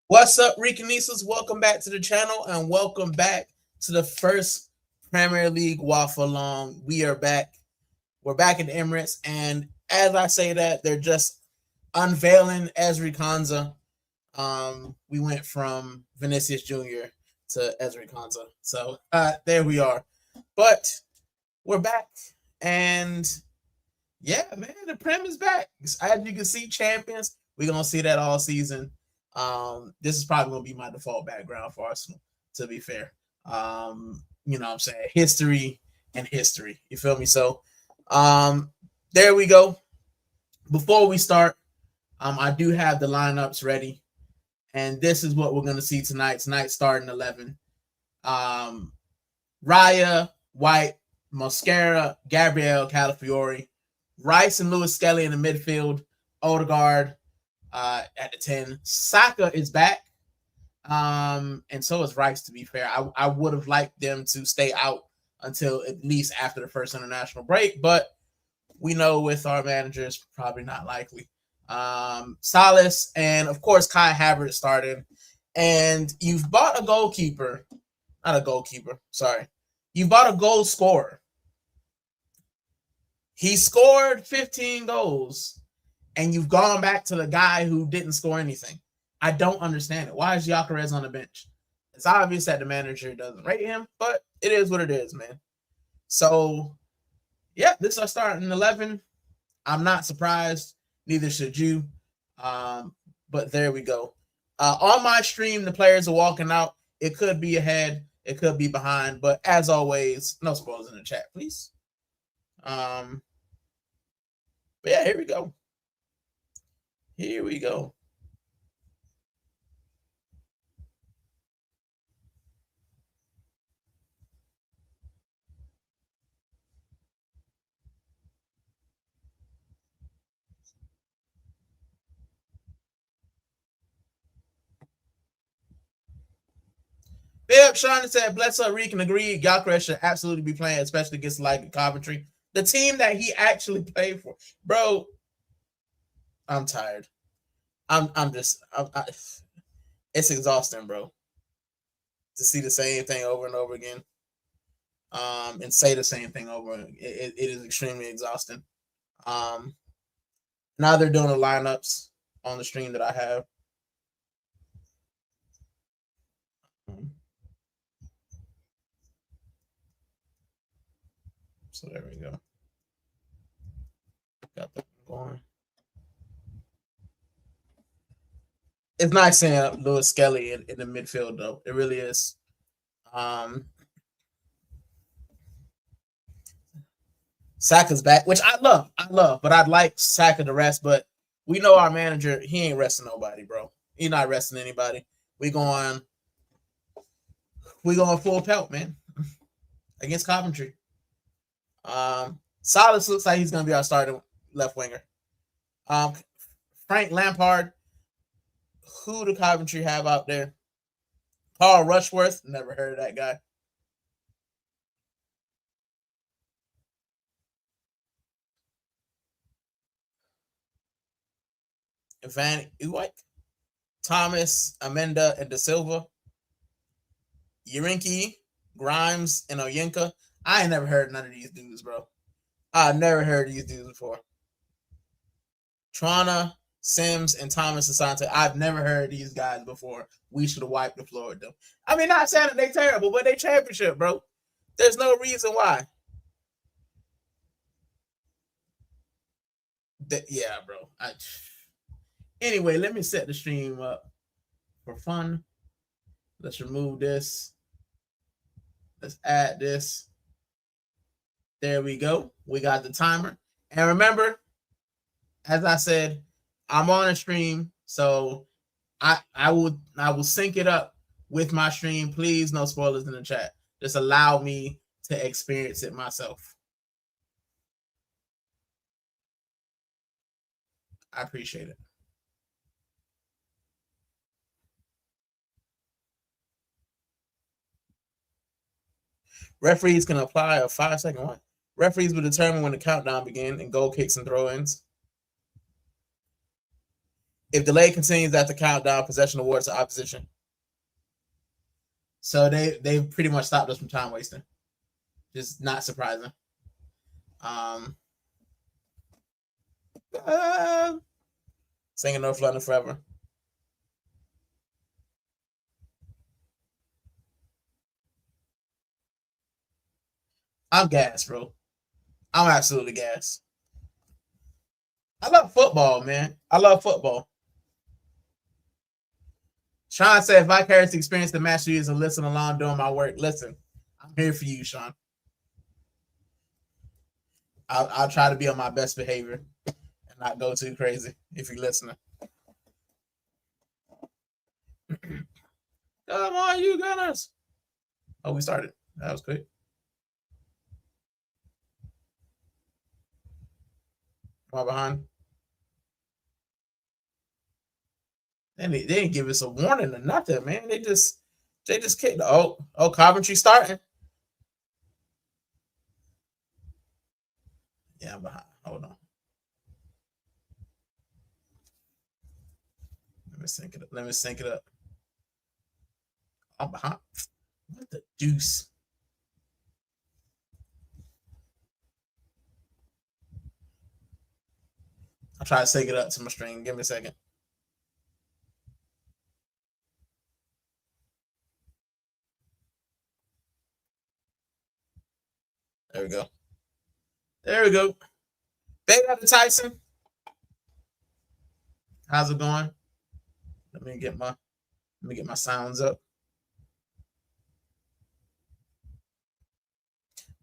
What's up, Ricanistas? Welcome back to the channel and welcome back to the first Premier League Waffle Long. We are back. We're back in the Emirates, and as I say that, they're just unveiling Ezri Konsa. We went from Vinicius Jr. to Ezri Konsa. So there we are. But we're back, and yeah, man, the Prem is back. As you can see, champions. We're gonna see that all season. This is probably gonna be my default background for Arsenal, to be fair. You know what I'm saying? History and history. You feel me? So there we go. Before we start, I do have the lineups ready. And this is what we're gonna see tonight. Tonight starting 11. Raya, White, Mosquera, Gabriel, Calafiori, Rice and Lewis Skelly in the midfield, Odegaard at the 10. Saka is back. And so is Rice, to be fair. I would have liked them to stay out until at least after the first international break, but we know with our managers, probably not likely. Salas and, of course, Kai Havertz started. And you've bought a goalkeeper. Not a goalkeeper, sorry. You bought a goal scorer. He scored 15 goals, and you've gone back to the guy who didn't score anything. I don't understand it. Why is Gyökeres on the bench? It's obvious that the manager doesn't rate him, but it is what it is, man. So, yeah, this is our starting 11. I'm not surprised. Neither should you. But there we go. On my stream, the players are walking out. It could be ahead. It could be behind. But as always, no spoilers in the chat, please. But yeah, here we go. Here we go. Yep, Sean said, bless up, Rican agreed. Gyökeres should absolutely be playing, especially against like Coventry. The team that he actually played for. Bro, I'm tired. It's exhausting, bro. To see the same thing over and over again. And say the same thing over. It is extremely exhausting. Now they're doing the lineups on the stream that I have. So there we go. Got that going. It's nice seeing Lewis Skelly in the midfield, though. It really is. Saka's back, which I love, but I'd like Saka to rest. But we know our manager, he ain't resting nobody, bro. He's not resting anybody. We going full pelt, man, against Coventry. Salas looks like he's gonna be our starting left winger. Frank Lampard, who do Coventry have out there? Paul Rushworth, never heard of that guy. Van Uwijk, Thomas, Amenda, and Da Silva. Urinki, Grimes, and Oyenka. I ain't never heard none of these dudes, bro. I never heard these dudes before. Trana, Sims, and Thomas Asante. I've never heard these guys before. We should have wiped the floor with them. I mean, not saying that they terrible, but they championship, bro. There's no reason why. Yeah, bro. Anyway, let me set the stream up for fun. Let's remove this. Let's add this. There we go. We got the timer. And remember, as I said, I'm on a stream, so I will sync it up with my stream. Please, no spoilers in the chat. Just allow me to experience it myself. I appreciate it. Referees can apply a 5-second one. Referees will determine when the countdown begins and goal kicks and throw-ins. If delay continues after countdown, possession awards to opposition. So they pretty much stopped us from time wasting. Just not surprising. Singing North London Forever. I'm gassed, bro. I'm absolutely gassed. I love football, man. I love football. Sean said, if I care to experience the match you and listen along doing my work, listen, I'm here for you, Sean. I'll try to be on my best behavior and not go too crazy if you're listening. Come on, you Gunners. Oh, we started. That was quick. Far behind. And they didn't give us a warning or nothing, man. They just kicked. Oh, Coventry starting. Yeah, I'm behind. Hold on. Let me sync it up. I'm behind. What the deuce? I'll try to sync it up to my stream. Give me a second. There we go. There we go. Big up to Tyson. How's it going? Let me get my sounds up.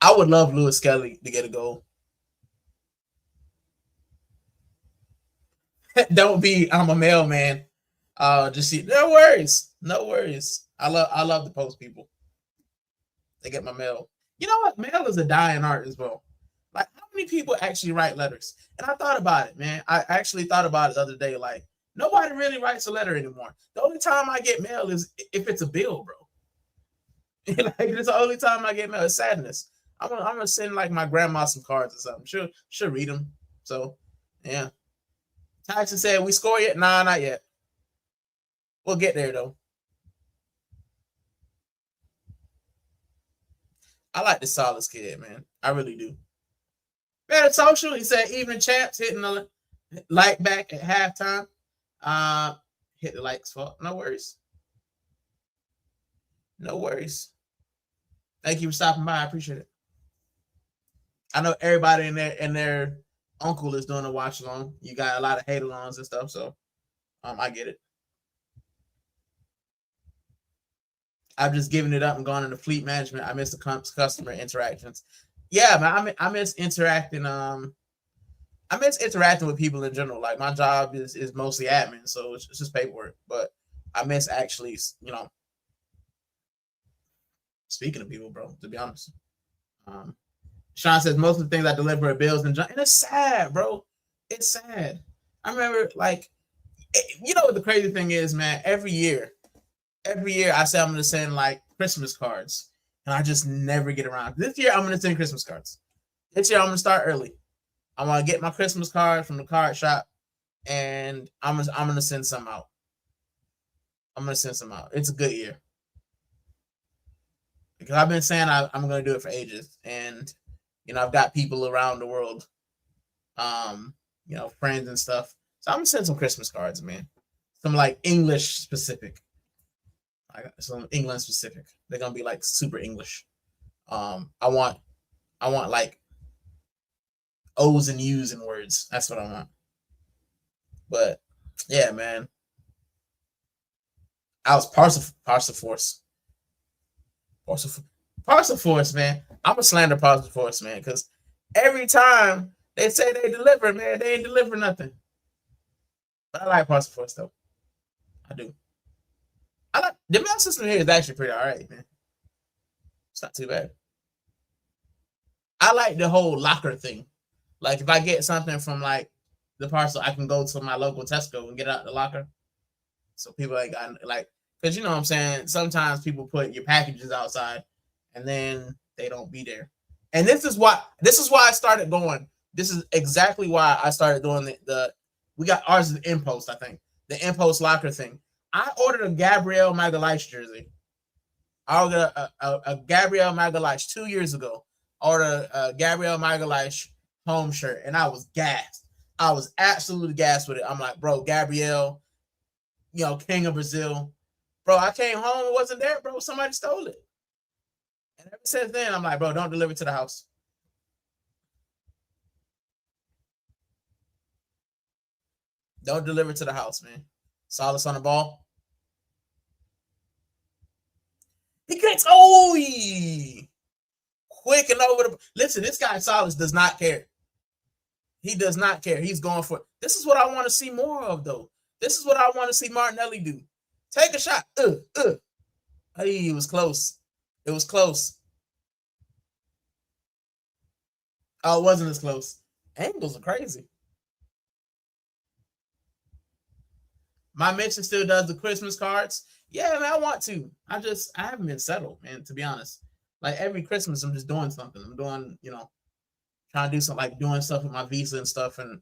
I would love Lewis Kelly to get a goal. Don't be, I'm a mailman. Just see, no worries. I love the post people. They get my mail. You know what? Mail is a dying art as well. Like, how many people actually write letters? And I thought about it, man. I actually thought about it the other day. Like, nobody really writes a letter anymore. The only time I get mail is if it's a bill, bro. Like, it's the only time I get mail. It's sadness. I'm gonna send like my grandma some cards or something. She'll read them. So, yeah. Tyson said, we score yet? Nah, not yet. We'll get there, though. I like the Solace kid, man. I really do. Better social. He said, evening champs, hitting the like back at halftime. Hit the likes for no worries. No worries. Thank you for stopping by. I appreciate it. I know everybody in their uncle is doing a watch along. You got a lot of hate alongs and stuff, so I get it. I've just given it up and gone into fleet management. I miss the customer interactions. Yeah, man, I miss interacting. I miss interacting with people in general. Like, my job is mostly admin, so it's just paperwork. But I miss actually, speaking of people, bro. To be honest, Sean says most of the things I deliver are bills and it's sad, bro. It's sad. I remember, like, you know what the crazy thing is, man? Every year I say I'm going to send like Christmas cards, and I just never get around. This year I'm going to send Christmas cards. This year I'm going to start early. I want to get my Christmas card from the card shop, and I'm going to send some out. It's a good year. Because I've been saying I'm going to do it for ages, and I've got people around the world, friends and stuff. So I'm going to send some Christmas cards, man. Some like English specific. I got some England specific. They're gonna be like super English. I want like O's and U's and words. That's what I want. But yeah, man. I was Parcel Force, man. I'm a slander Parcel Force, man, because every time they say they deliver, man, they ain't deliver nothing. But I like Parcel Force though. I do. I like the mail system here is actually pretty all right, man. It's not too bad. I like the whole locker thing. Like, if I get something from like the parcel, I can go to my local Tesco and get out the locker. So people ain't got, like, because you know what I'm saying, sometimes people put your packages outside and then they don't be there. And this is why I started going. This is exactly why I started doing the we got ours in Impost, I think. the impulse locker thing. I ordered a Gabriel Magalhaes jersey. I ordered a Gabriel Magalhaes 2 years ago. I ordered a Gabriel Magalhaes home shirt, and I was gassed. I was absolutely gassed with it. I'm like, bro, Gabriel, King of Brazil. Bro, I came home, it wasn't there, bro. Somebody stole it. And ever since then, I'm like, bro, don't deliver to the house. Don't deliver to the house, man. Salas on the ball. He gets quick and over the. Listen, this guy Salas does not care. He does not care. He's going for it. This is what I want to see more of, though. This is what I want to see Martinelli do. Take a shot. Hey, it was close. It was close. Oh, it wasn't as close. Angles are crazy. My mention still does the Christmas cards. Yeah, man, I want to. I haven't been settled, man, to be honest. Like every Christmas, I'm just doing something. I'm doing, trying to do something, like doing stuff with my visa and stuff. And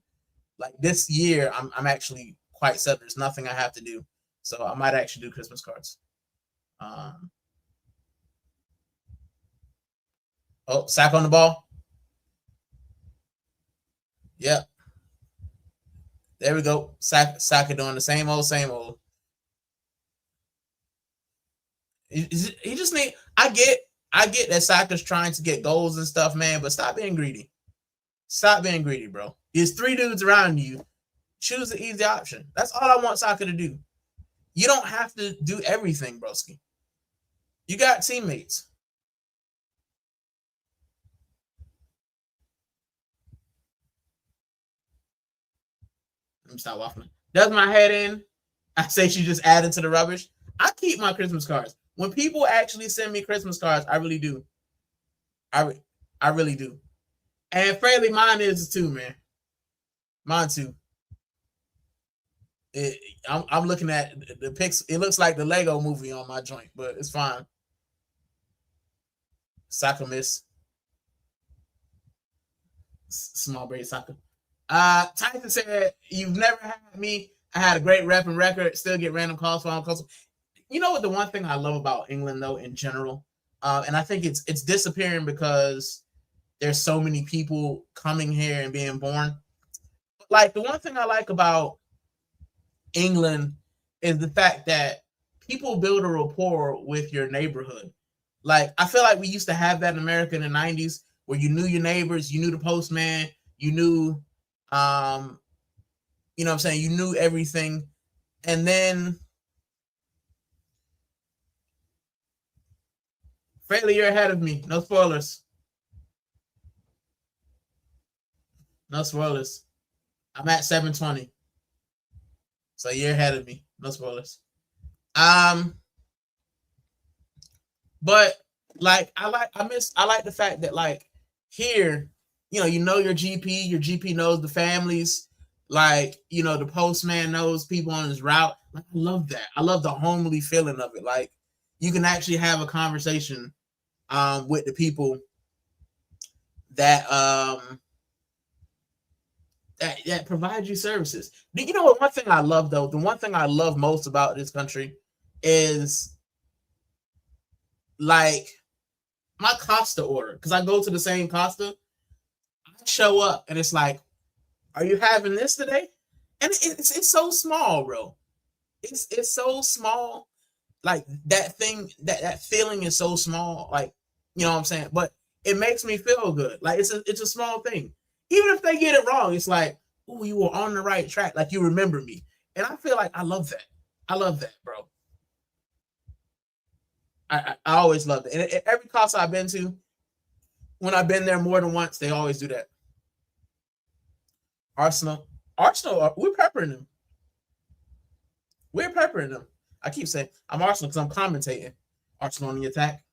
like this year, I'm actually quite settled. There's nothing I have to do. So I might actually do Christmas cards. Sack on the ball. Yep. There we go. Saka doing the same old. He just need. I get that Saka's trying to get goals and stuff, man, but stop being greedy. Stop being greedy, bro. There's 3 dudes around you. Choose the easy option. That's all I want Saka to do. You don't have to do everything, broski. You got teammates. Let me stop waffling. Does my head in? I say she just added to the rubbish. I keep my Christmas cards. When people actually send me Christmas cards, I really do. I really do. And frankly, mine is too, man. Mine too. I'm looking at the pics. It looks like the Lego movie on my joint, but it's fine. Soccer miss. Small braid soccer. Tyson said, "You've never had me. I had a great rep and record. Still get random calls for calls." You know what? The one thing I love about England, though, in general, and I think it's disappearing because there's so many people coming here and being born. Like the one thing I like about England is the fact that people build a rapport with your neighborhood. Like I feel like we used to have that in America in the 90s where you knew your neighbors, you knew the postman, you knew you know what I'm saying, you knew everything. And then Fraley, you're ahead of me. No spoilers. No spoilers. I'm at 720. So you're ahead of me. No spoilers. But like I like the fact that like here, you know your GP knows the families, like the postman knows people on his route. Like I love that. I love the homely feeling of it. Like you can actually have a conversation with the people that that provide you services. You know what? One thing I love though, the one thing I love most about this country is like my Costa order, because I go to the same Costa. I show up and it's like, are you having this today? And it's so small, bro. It's so small. Like that thing, that feeling is so small. Like, you know what I'm saying? But it makes me feel good. Like it's a small thing. Even if they get it wrong, it's like, oh, you were on the right track. Like you remember me. And I feel like I love that. I love that, bro. I always loved it. And every Costa I've been to, when I've been there more than once, they always do that. Arsenal, we're peppering them. We're peppering them. I keep saying I'm Arsenal because I'm commentating. Arsenal on the attack.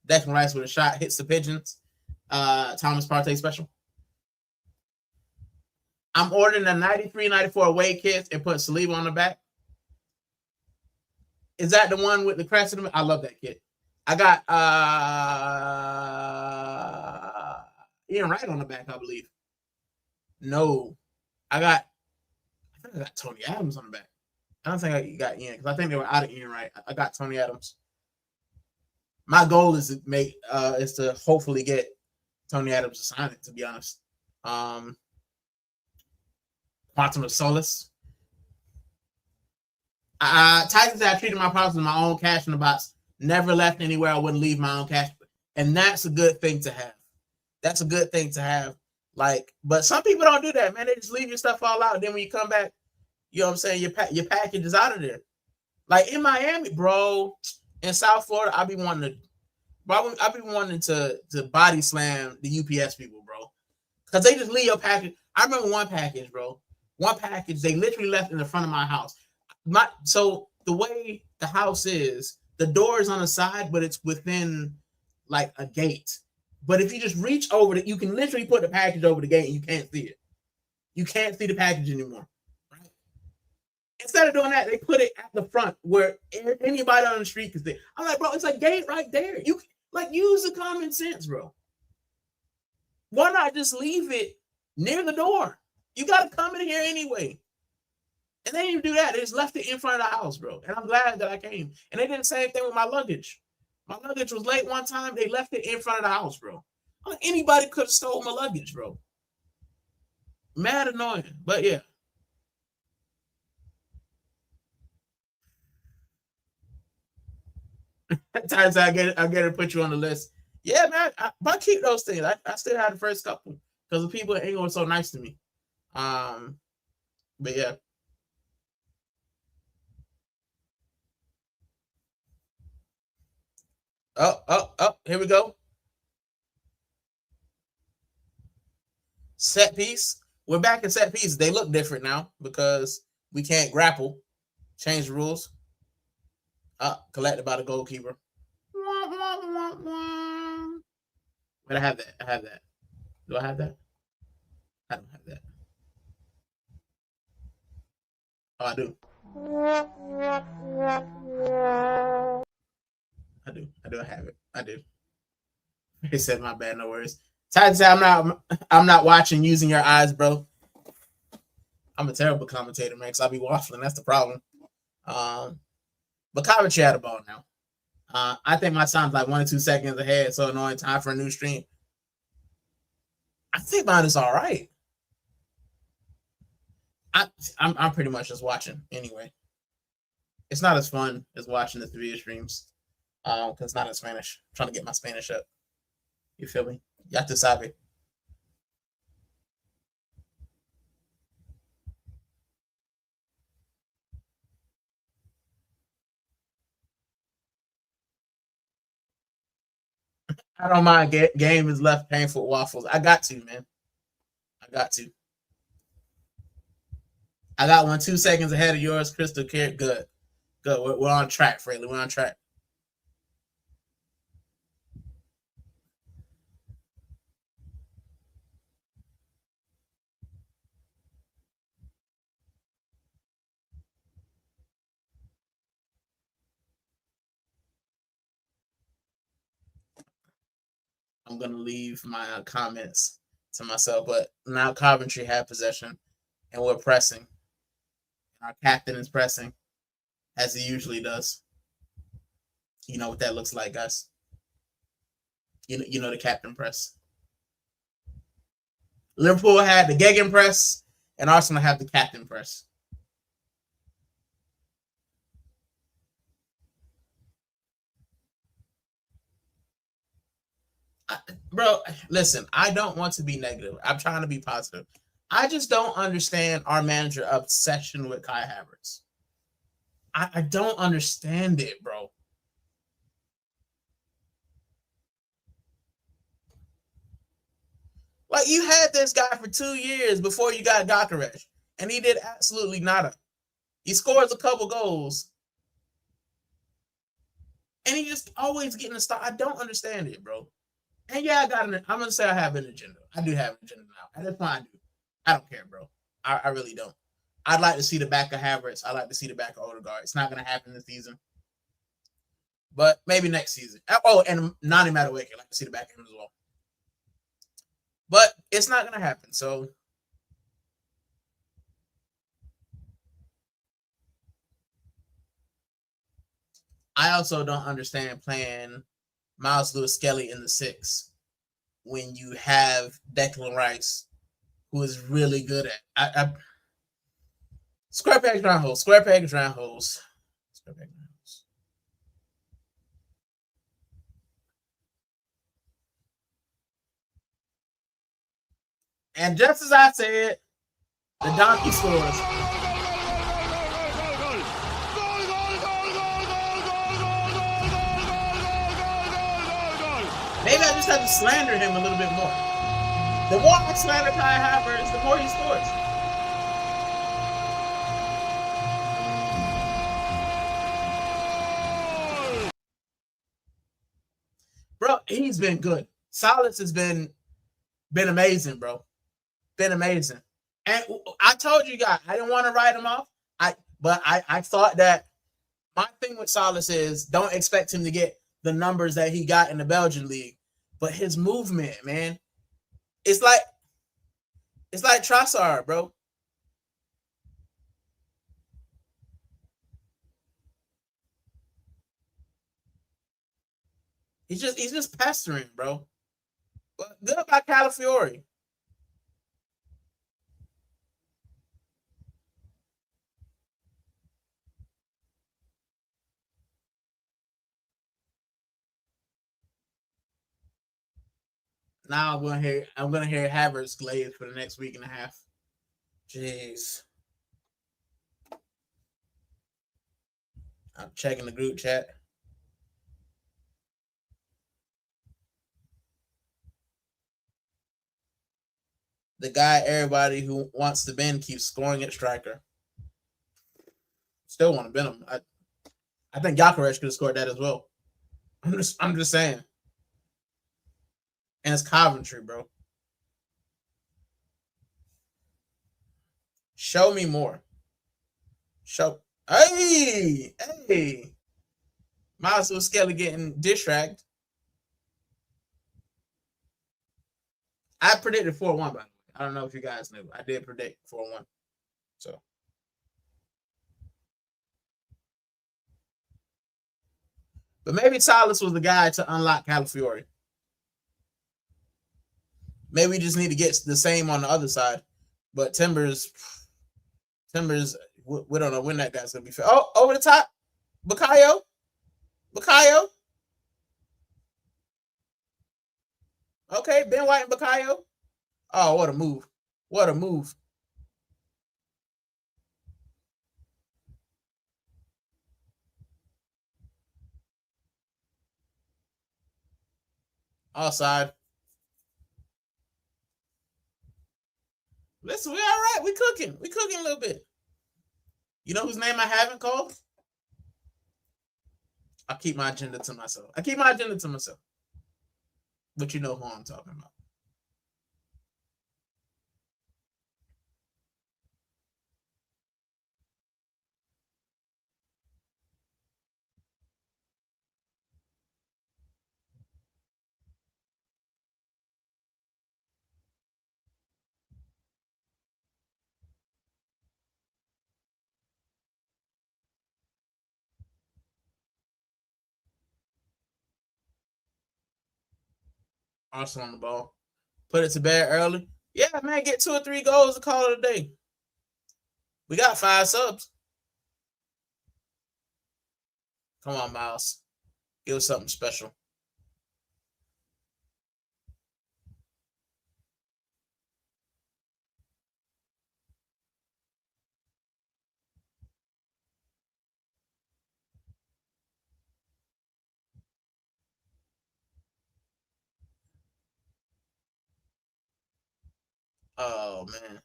Declan Rice with a shot hits the pigeons. Thomas Partey special. I'm ordering a 93-94 away kit and put Saliba on the back. Is that the one with the crest in them? I love that kit. I got Ian Wright on the back, I believe. No. I think I got Tony Adams on the back. I don't think I got Ian because I think they were out of Ian right. I got Tony Adams. My goal is to make is to hopefully get Tony Adams to sign it. To be honest, Quantum of Solace. Titans, I treated my problems with my own cash in the box. Never left anywhere I wouldn't leave my own cash, and that's a good thing to have. That's a good thing to have. Like, but some people don't do that, man. They just leave your stuff all out. Then when you come back, you know what I'm saying, your package is out of there. Like in Miami, bro, in South Florida, I be wanting to body slam the UPS people, bro, because they just leave your package. I remember one package, bro. One package they literally left in the front of my house. So the way the house is, the door is on the side, but it's within like a gate. But if you just reach over it, you can literally put the package over the gate and you can't see it. You can't see the package anymore. Right? Instead of doing that, they put it at the front where anybody on the street can see. I'm like, bro, it's a gate right there. You like use the common sense, bro. Why not just leave it near the door? You got to come in here anyway. And they didn't even do that. They just left it in front of the house, bro. And I'm glad that I came. And they did the same thing with my luggage. My luggage was late one time. They left it in front of the house, bro. Like anybody could have stole my luggage, bro. Mad annoying, but yeah. Times I get to put you on the list. Yeah, man. But keep those things. I still had the first couple because the people in England were so nice to me. But yeah. Oh, here we go. Set piece. We're back in set piece. They look different now because we can't grapple. Change the rules. Collected by the goalkeeper. But I have that. I have that. Do I have that? I don't have that. Oh, I do. I do. I have it. I do. He said my bad, no worries. Titan said I'm not watching using your eyes, bro. I'm a terrible commentator, man, because I'll be waffling. That's the problem. But Coventry had a ball now. I think my time's like 1 or 2 seconds ahead, so annoying. Time for a new stream. I think mine is all right. I'm pretty much just watching anyway. It's not as fun as watching the video streams because it's not in Spanish. I'm trying to get my Spanish up. You feel me? Ya te sabe. I don't mind. Game is left painful waffles. I got to, man. I got to. I got 1 2 seconds ahead of yours, Crystal. Good. Good. We're on track, Fraley. We're on track. I'm gonna leave my comments to myself, but now Coventry have possession, and we're pressing. Our captain is pressing, as he usually does. You know what that looks like, guys. You know the captain press. Liverpool had the Gegen press, and Arsenal have the captain press. Bro, listen, I don't want to be negative. I'm trying to be positive. I just don't understand our manager obsession with Kai Havertz. I don't understand it, bro. Like, you had this guy for 2 years before you got Gyökeres, and he did absolutely nada. He scores a couple goals, and he just always getting a start. I don't understand it, bro. And yeah, I'm gonna say I have an agenda. I do have an agenda now. At this point, I do. I don't care, bro. I really don't. I'd like to see the back of Havertz. I'd like to see the back of Odegaard. It's not gonna happen this season, but maybe next season. Oh, and Nani Madueke. I'd like to see the back of him as well. But it's not gonna happen. So I also don't understand playing Miles Lewis Skelly in the 6 when you have Declan Rice, who is really good at square pegs round holes, square pegs round holes, square pegs round holes. And just as I said, the donkey scores. Maybe I just have to slander him a little bit more. The more I slander Kai Havertz, the more he scores. Bro, he's been good. Salas has been amazing, bro. Been amazing. And I told you guys, I didn't want to write him off. But I thought that my thing with Salas is don't expect him to get the numbers that he got in the Belgian league. But his movement, man, it's like Trossard, bro. He's just pestering, bro. But good about Calafiori. Now I'm gonna hear Havertz glaze for the next week and a half. Jeez. I'm checking the group chat. The guy everybody who wants to bend keeps scoring at striker. Still want to bend him. I think Gyökeres could have scored that as well. I'm just saying. And it's Coventry, bro. Show me more. Hey. Miles was Skelly getting distracted. I predicted 4-1, by the way. I don't know if you guys knew. I did predict 4-1. So. But maybe Salas was the guy to unlock Calafiori. Maybe we just need to get the same on the other side. But Timbers, we don't know when that guy's going to be fair. Oh, over the top. Bukayo. Okay, Ben White and Bukayo. Oh, what a move. Offside. Listen, we all right. We cooking a little bit. You know whose name I haven't called? I'll keep my agenda to myself. But you know who I'm talking about. Arsenal on the ball. Put it to bed early. Yeah, man, get 2 or 3 goals to call it a day. We got 5 subs. Come on, Miles. Give us something special. Oh, man.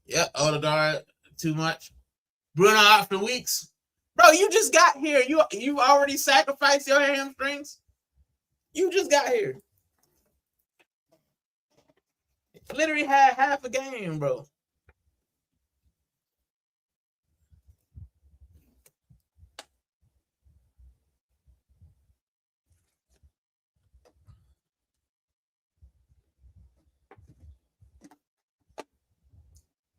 Yeah, Odegaard, too much. Bruno out for weeks. Bro, you just got here. You already sacrificed your hamstrings? You just got here. Literally had half a game, bro.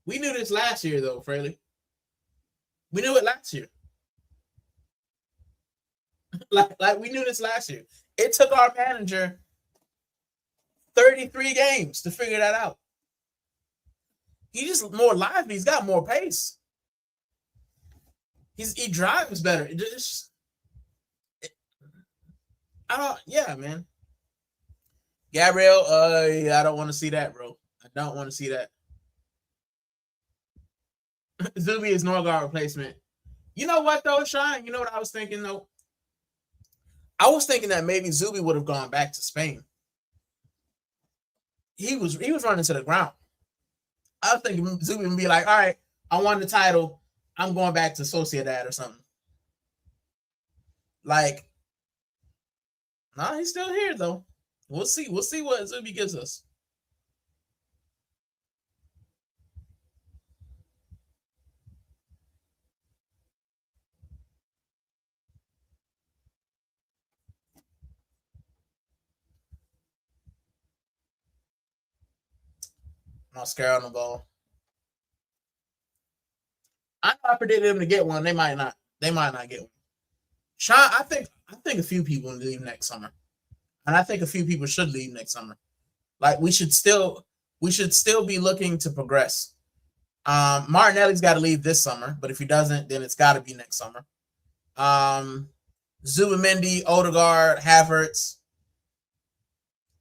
We knew this last year, though, Fraley. We knew it last year. Like we knew this last year. It took our manager 33 games to figure that out. He's just more lively. He's got more pace. He drives better. Yeah, man. Gabriel, I don't want to see that, bro. I don't want to see that. Zuby is Norgard replacement. You know what though, Sean? You know what I was thinking though? I was thinking that maybe Zuby would have gone back to Spain. He was running to the ground. I was thinking Zuby would be like, all right, I won the title. I'm going back to Sociedad or something. Like, nah, he's still here though. We'll see. We'll see what Zuby gives us. Mascara on the ball. I predicted him to get one. They might not. They might not get one. Sean, I think a few people will leave next summer, and I think a few people should leave next summer. Like we should still be looking to progress. Martinelli's got to leave this summer, but if he doesn't, then it's got to be next summer. Zubimendi, Odegaard, Havertz.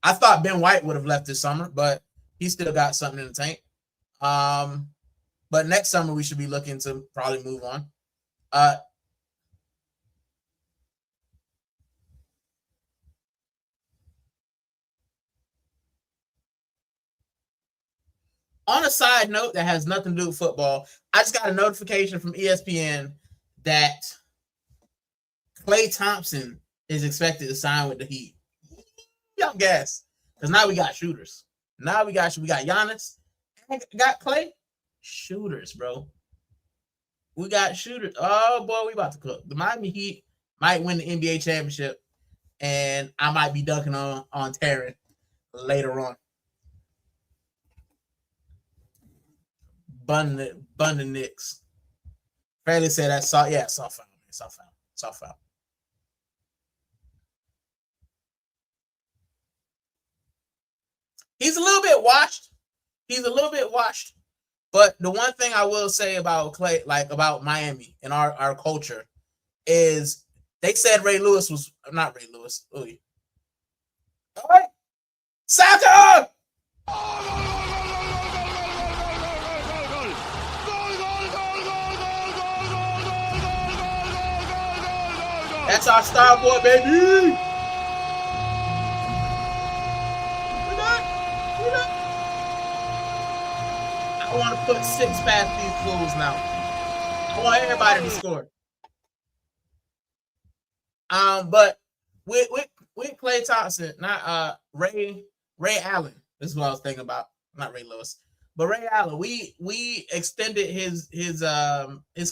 I thought Ben White would have left this summer, but he still got something in the tank. But next summer we should be looking to probably move on. On a side note that has nothing to do with football, I just got a notification from ESPN that Klay Thompson is expected to sign with the Heat. Y'all guess. Because now we got shooters. Now we got Giannis. And got Klay. Shooters, bro. We got shooters. Oh, boy, we about to cook. The Miami Heat might win the NBA championship, and I might be dunking on Taryn later on. Bun the Knicks. Fairly said that soft. Yeah, soft foul. He's a little bit washed. But the one thing I will say about Klay, like about Miami and our culture, is they said Ray Lewis was not Ray Lewis. Ooh. All right. Soccer! That's our star boy, baby. I want to put 6 past these fools now. I want everybody to score. But with Klay Thompson, not Ray Allen. This is what I was thinking about. Not Ray Lewis, but Ray Allen. We extended his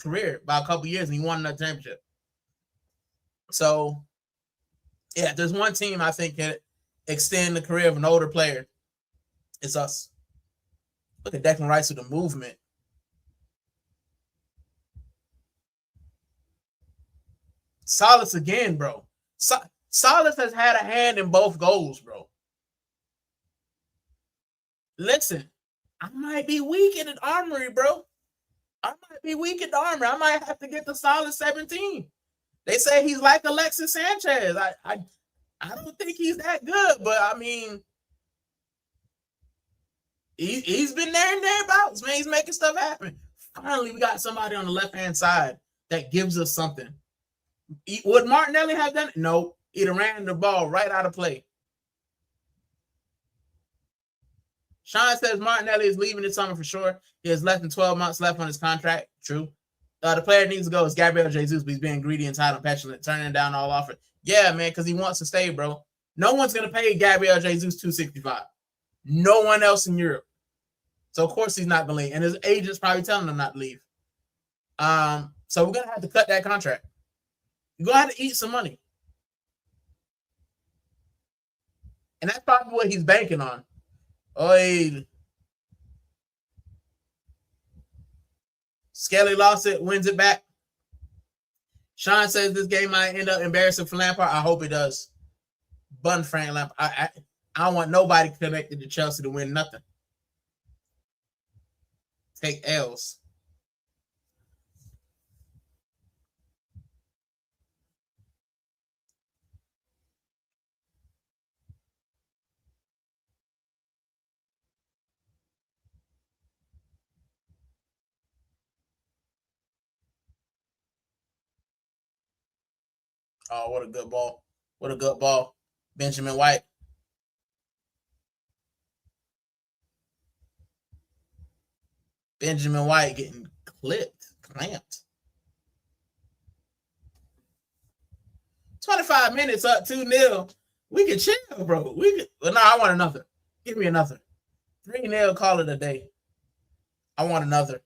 career by a couple years, and he won another championship. So, yeah, there's one team I think can extend the career of an older player. It's us. Look at Declan Rice with the movement. Salas again, bro. Salas has had a hand in both goals, bro. Listen, I might be weak in the armory, bro. I might have to get the Salas 17. They say he's like Alexis Sanchez. I don't think he's that good, but I mean, he's been there and thereabouts, man. He's making stuff happen. Finally, we got somebody on the left-hand side that gives us something. Would Martinelli have done it? No. He'd have ran the ball right out of play. Sean says Martinelli is leaving this summer for sure. He has less than 12 months left on his contract. True. The player needs to go is Gabriel Jesus, but he's being greedy, entitled, and petulant, turning down all offers. Yeah, man, because he wants to stay, bro. No one's going to pay Gabriel Jesus $265. No one else in Europe. So, of course, he's not going to leave. And his agent's probably telling him not to leave. So, we're going to have to cut that contract. You're going to have to eat some money. And that's probably what he's banking on. Skelly lost it, wins it back. Sean says this game might end up embarrassing for Lampard. I hope it does. Bun Frank Lampard. I don't want nobody connected to Chelsea to win nothing. Take L's. Oh, what a good ball. What a good ball. Benjamin White. Benjamin White getting clamped. 25 minutes up 2-0. We can chill, bro. Well, no, I want another. Give me another. 3-0, call it a day. I want another.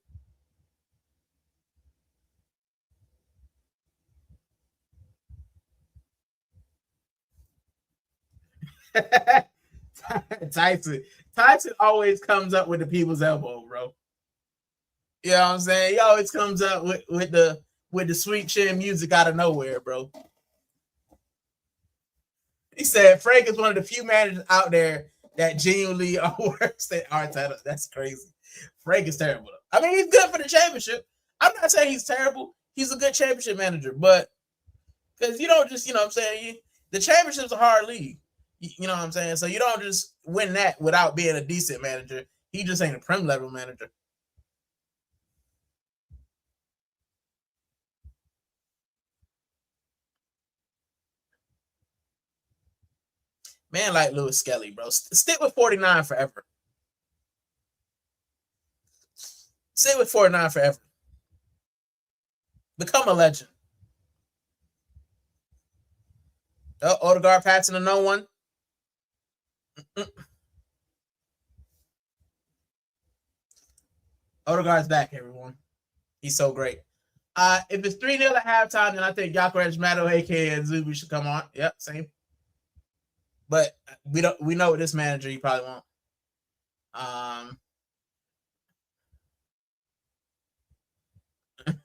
Tyson always comes up with the people's elbow, bro. You know what I'm saying? He always comes up with the sweet chin music out of nowhere, bro. He said Frank is one of the few managers out there that genuinely works at Arteta. That's crazy. Frank is terrible. I mean, he's good for the championship. I'm not saying he's terrible. He's a good championship manager, but because you don't just, you know what I'm saying, the championship's a hard league. You know what I'm saying? So you don't just win that without being a decent manager. He just ain't a Prem level manager. Man, like Lewis Skelly, bro. Stick with 49 forever. Stick with 49 forever. Become a legend. Oh, Odegaard passing to no one. Odegaard's back, everyone. He's so great. If it's 3-0 at halftime, then I think Gyökeres, Matto, aka and Zubi should come on. Yep, same. But we know this manager you probably won't.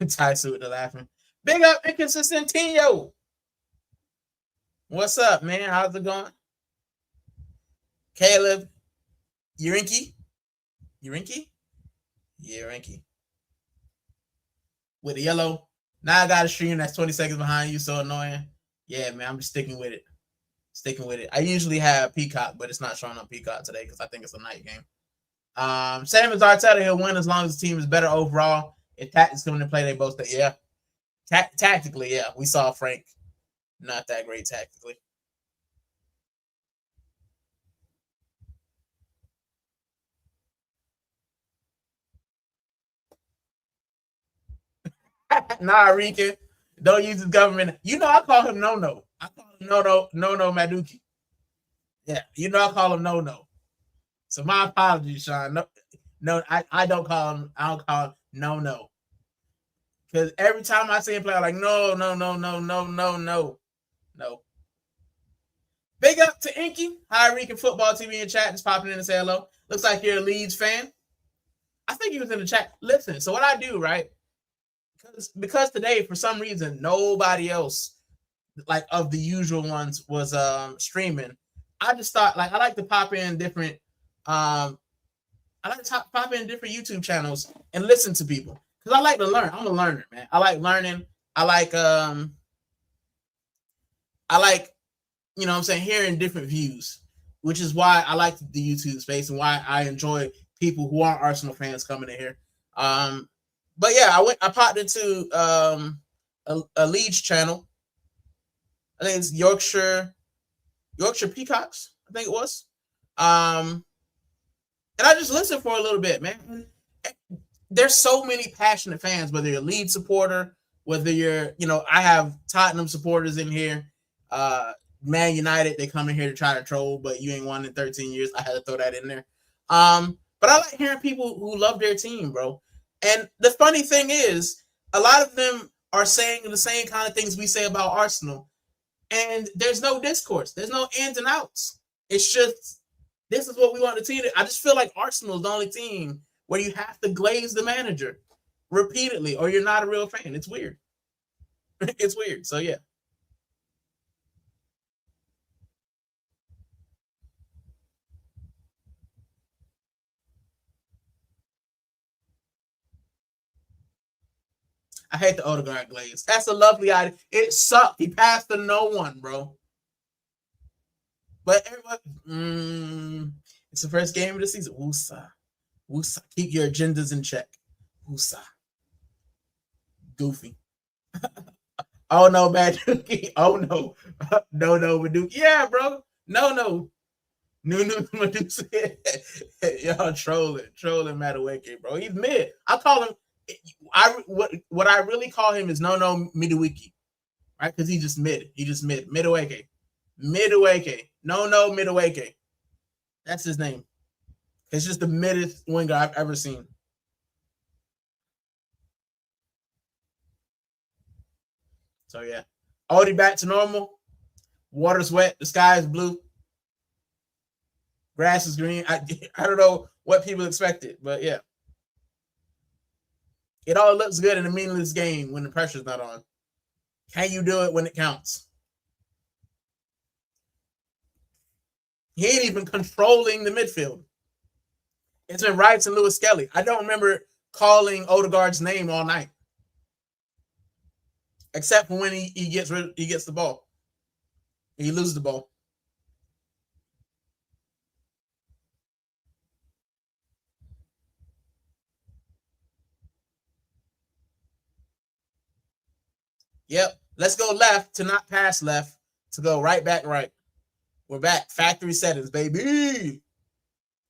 Tyson with the laughing. Big up Inconsistent Tino. What's up, man? How's it going? Caleb Urinky? With the yellow. Now I got a stream that's 20 seconds behind you, so annoying. Yeah, man, I'm just sticking with it. I usually have Peacock, but it's not showing up Peacock today because I think it's a night game. Same as Arteta, he'll win as long as the team is better overall. If tactics come into play, they both say, yeah. Tactically, yeah. We saw Frank not that great tactically. Nah, Rican. Don't use his government. You know I call him No. I call him No Maduki. Yeah, you know I call him No. So my apologies, Sean. No, I don't call him. I don't call him No. Because every time I see him play, I'm like, no. Big up to Inky. Hi, Rican Futbol TV in chat. Just popping in to say hello. Looks like you're a Leeds fan. I think he was in the chat. Listen, so what I do, right? Because today, for some reason, nobody else, like of the usual ones, was streaming. I just thought, like, I like to pop in different YouTube channels and listen to people. Because I like to learn. I'm a learner, man. I like learning. I like, you know what I'm saying, hearing different views, which is why I like the YouTube space and why I enjoy people who aren't Arsenal fans coming in here. But yeah, I popped into a Leeds channel. I think it's Yorkshire Peacocks, I think it was. And I just listened for a little bit, man. There's so many passionate fans, whether you're a Leeds supporter, whether you're, I have Tottenham supporters in here, Man United, they come in here to try to troll, but you ain't won in 13 years. I had to throw that in there. But I like hearing people who love their team, bro. And the funny thing is, a lot of them are saying the same kind of things we say about Arsenal. And there's no discourse. There's no ins and outs. It's just, this is what we want the team to. I just feel like Arsenal is the only team where you have to glaze the manager repeatedly or you're not a real fan. It's weird. It's weird. So yeah. I hate the Odegaard glaze. That's a lovely idea. It sucked. He passed to no one, bro. But everyone, it's the first game of the season. Woosah. Woosah. Keep your agendas in check. Woosah. Goofy. Oh no, Maduki. Oh no. No, Maduki. Yeah, bro. No. No, Maduki. Y'all trolling Madueke, bro. He's mid. I call him. What I really call him is no Midwiki, right? Because he just mid. Midweke. No Midweke. That's his name. It's just the middest winger I've ever seen. So yeah, Odie back to normal. Water's wet. The sky is blue. Grass is green. I don't know what people expected, but yeah. It all looks good in a meaningless game when the pressure's not on. Can you do it when it counts? He ain't even controlling the midfield. It's been Rice and Lewis Skelly. I don't remember calling Odegaard's name all night, except for when he gets the ball. He loses the ball. Yep. Let's go left to not pass left to go right back right. We're back. Factory settings, baby.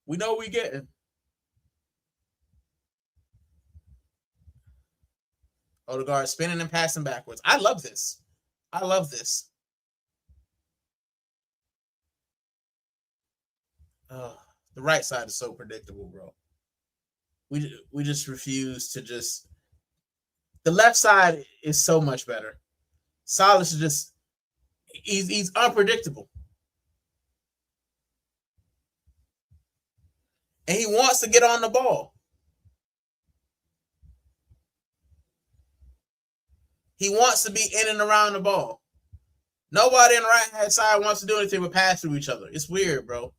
We know what we getting. Odegaard spinning and passing backwards. I love this. The right side is so predictable, bro. We just refuse to just. The left side is so much better. Salas is just he's unpredictable. And he wants to get on the ball. He wants to be in and around the ball. Nobody in the right hand side wants to do anything but pass through each other. It's weird, bro.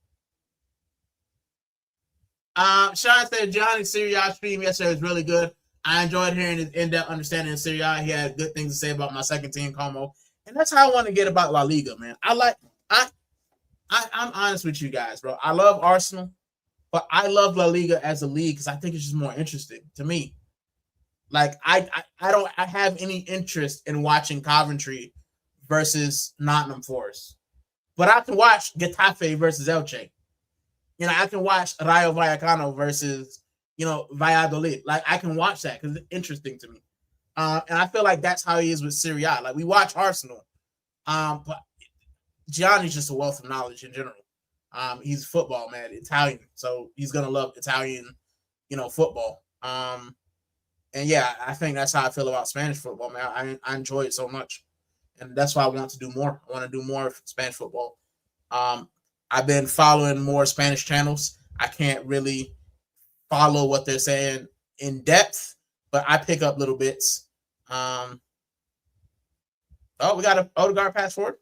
Sean said Johnny's Serie A stream yesterday was really good. I enjoyed hearing his in-depth understanding of Serie A. He had good things to say about my second team, Como. And that's how I want to get about La Liga, man. I'm honest with you guys, bro. I love Arsenal, but I love La Liga as a league because I think it's just more interesting to me. Like I have any interest in watching Coventry versus Nottingham Forest, but I can watch Getafe versus Elche. I can watch Rayo Vallecano versus Valladolid. Like I can watch that because it's interesting to me. And I feel like that's how he is with Serie A. Like we watch Arsenal, but Gianni's just a wealth of knowledge in general. He's football, man, Italian, so he's gonna love Italian, football. And yeah, I think that's how I feel about Spanish football, man. I enjoy it so much, and that's why I want to do more. I want to do more Spanish football. I've been following more Spanish channels. I can't really follow what they're saying in depth, but I pick up little bits. We got a Odegaard pass forward.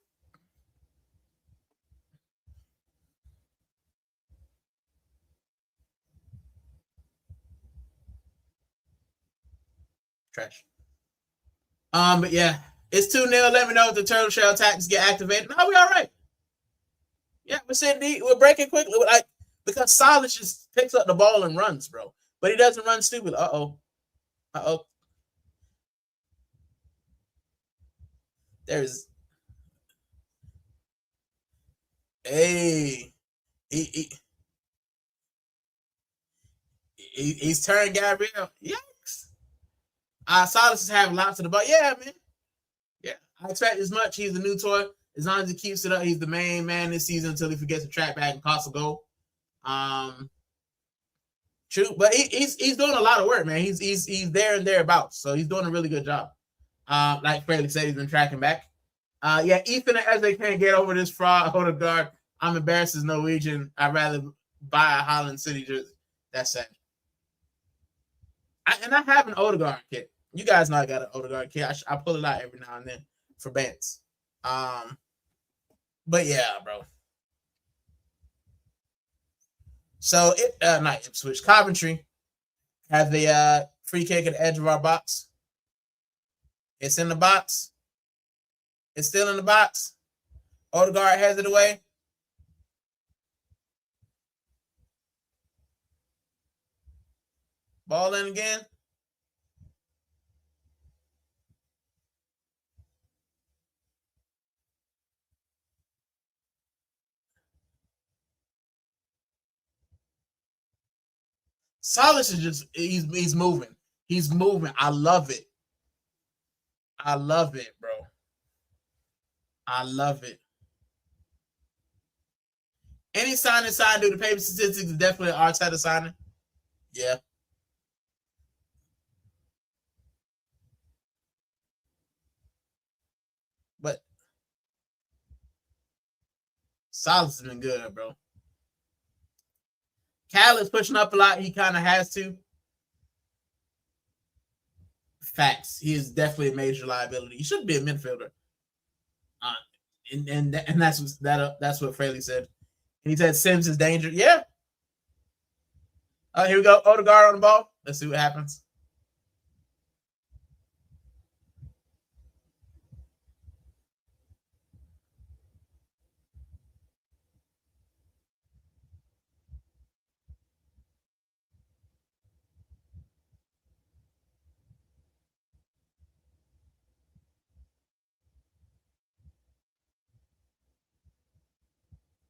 Trash. But yeah, it's 2-0. Let me know if the turtle shell tactics get activated. No, we all right. Yeah, we're breaking quickly. Because Salas just picks up the ball and runs, bro. But he doesn't run stupid. Uh-oh. There's he's turned Gabriel. Yikes. Salas is having lots of the ball. Yeah, man. Yeah. I expect as much. He's a new toy. As long as he keeps it up, he's the main man this season until he forgets to track back and cost a goal. True, but he's doing a lot of work, man. He's there and thereabouts, so he's doing a really good job. Like Fairly said, he's been tracking back. Yeah, Ethan and Eze can't get over this fraud. Odegaard, I'm embarrassed as Norwegian. I'd rather buy a Holland City jersey. That's sad. I have an Odegaard kit. You guys know I got an Odegaard kit. I pull it out every now and then for bands. But yeah, bro. So not Ipswich, Coventry have the free kick at the edge of our box. It's in the box. It's still in the box. Odegaard has it away. Ball in again. Salas is just he's moving. He's moving. I love it. I love it, bro. I love it. Any signing signed due to paper statistics is definitely an Arteta signing. Yeah. But Salas has been good, bro. Cal is pushing up a lot. He kind of has to. Facts. He is definitely a major liability. He should be a midfielder. And that's what Fraley said. And he said Sims is danger. Yeah. Here we go. Odegaard on the ball. Let's see what happens.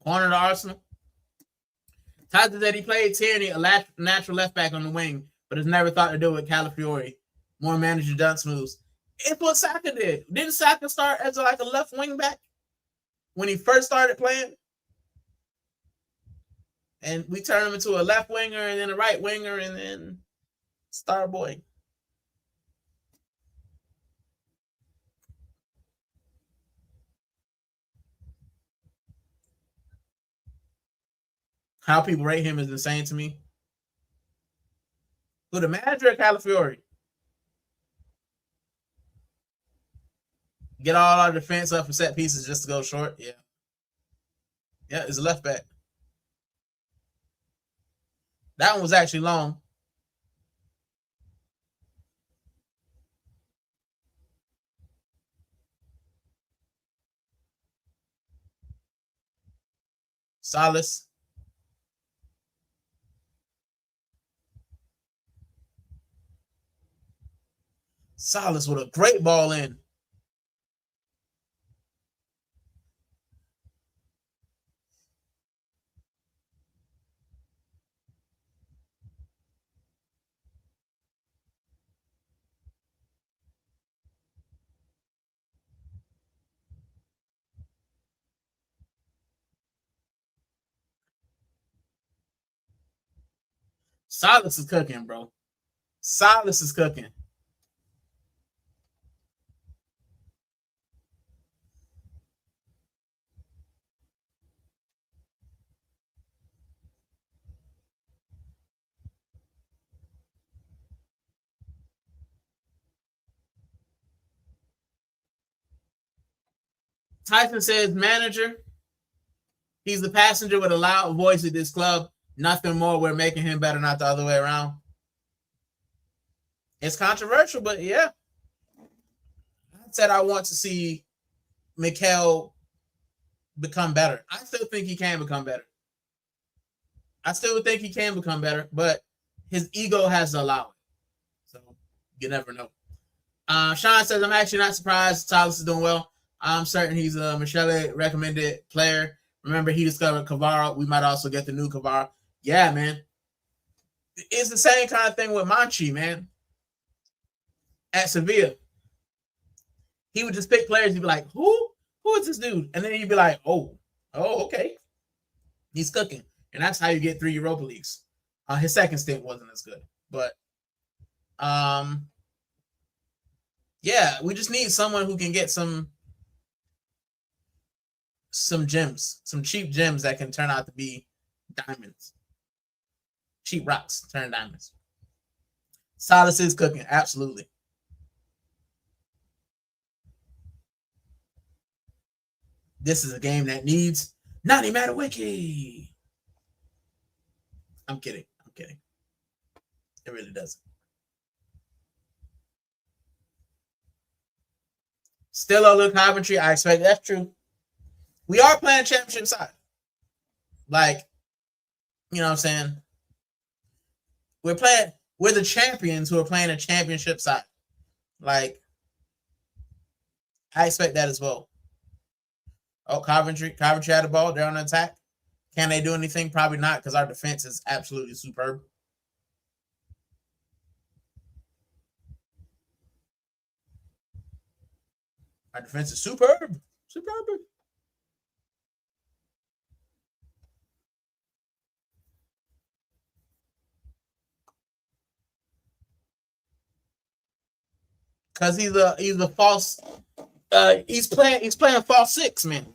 Corner to Arsenal. Tyson said he played Tierney, a natural left back on the wing, but has never thought to do it with Calafiori. More manager dunce moves. It's what Saka did. Didn't Saka start as like a left wing back when he first started playing? And we turned him into a left winger and then a right winger and then star boy. How people rate him is insane to me. Who, the manager or Calafiori? Get all our defense up for set pieces just to go short. Yeah. Yeah, it's a left back. That one was actually long. Salas. Salas with a great ball in. Salas is cooking, bro. Salas is cooking. Tyson says manager. He's the passenger with a loud voice at this club. Nothing more. We're making him better, not the other way around. It's controversial, but yeah. I said I want to see Mikel become better. I still think he can become better. But his ego has to allow it. So you never know. Sean says, I'm actually not surprised Salas is doing well. I'm certain he's a Michele recommended player. Remember, he discovered Kvara. We might also get the new Kvara. Yeah, man. It's the same kind of thing with Monchi, man. At Sevilla. He would just pick players. He'd be like, who? Who is this dude? And then he'd be like, oh, okay. He's cooking. And that's how you get 3 Europa Leagues. His second stint wasn't as good. But, yeah, we just need someone who can get some gems, some cheap gems that can turn out to be diamonds. Cheap rocks turn diamonds. Salas is cooking, absolutely. This is a game that needs Nani Madueke. I'm kidding. It really doesn't. Still a Luke Coventry. I expect that's true. We are playing championship side. Like, you know what I'm saying? We're the champions who are playing a championship side. Like, I expect that as well. Oh, Coventry had the ball. They're on the attack. Can they do anything? Probably not, because our defense is absolutely superb. Our defense is superb. Because he's a false. He's playing false six, man.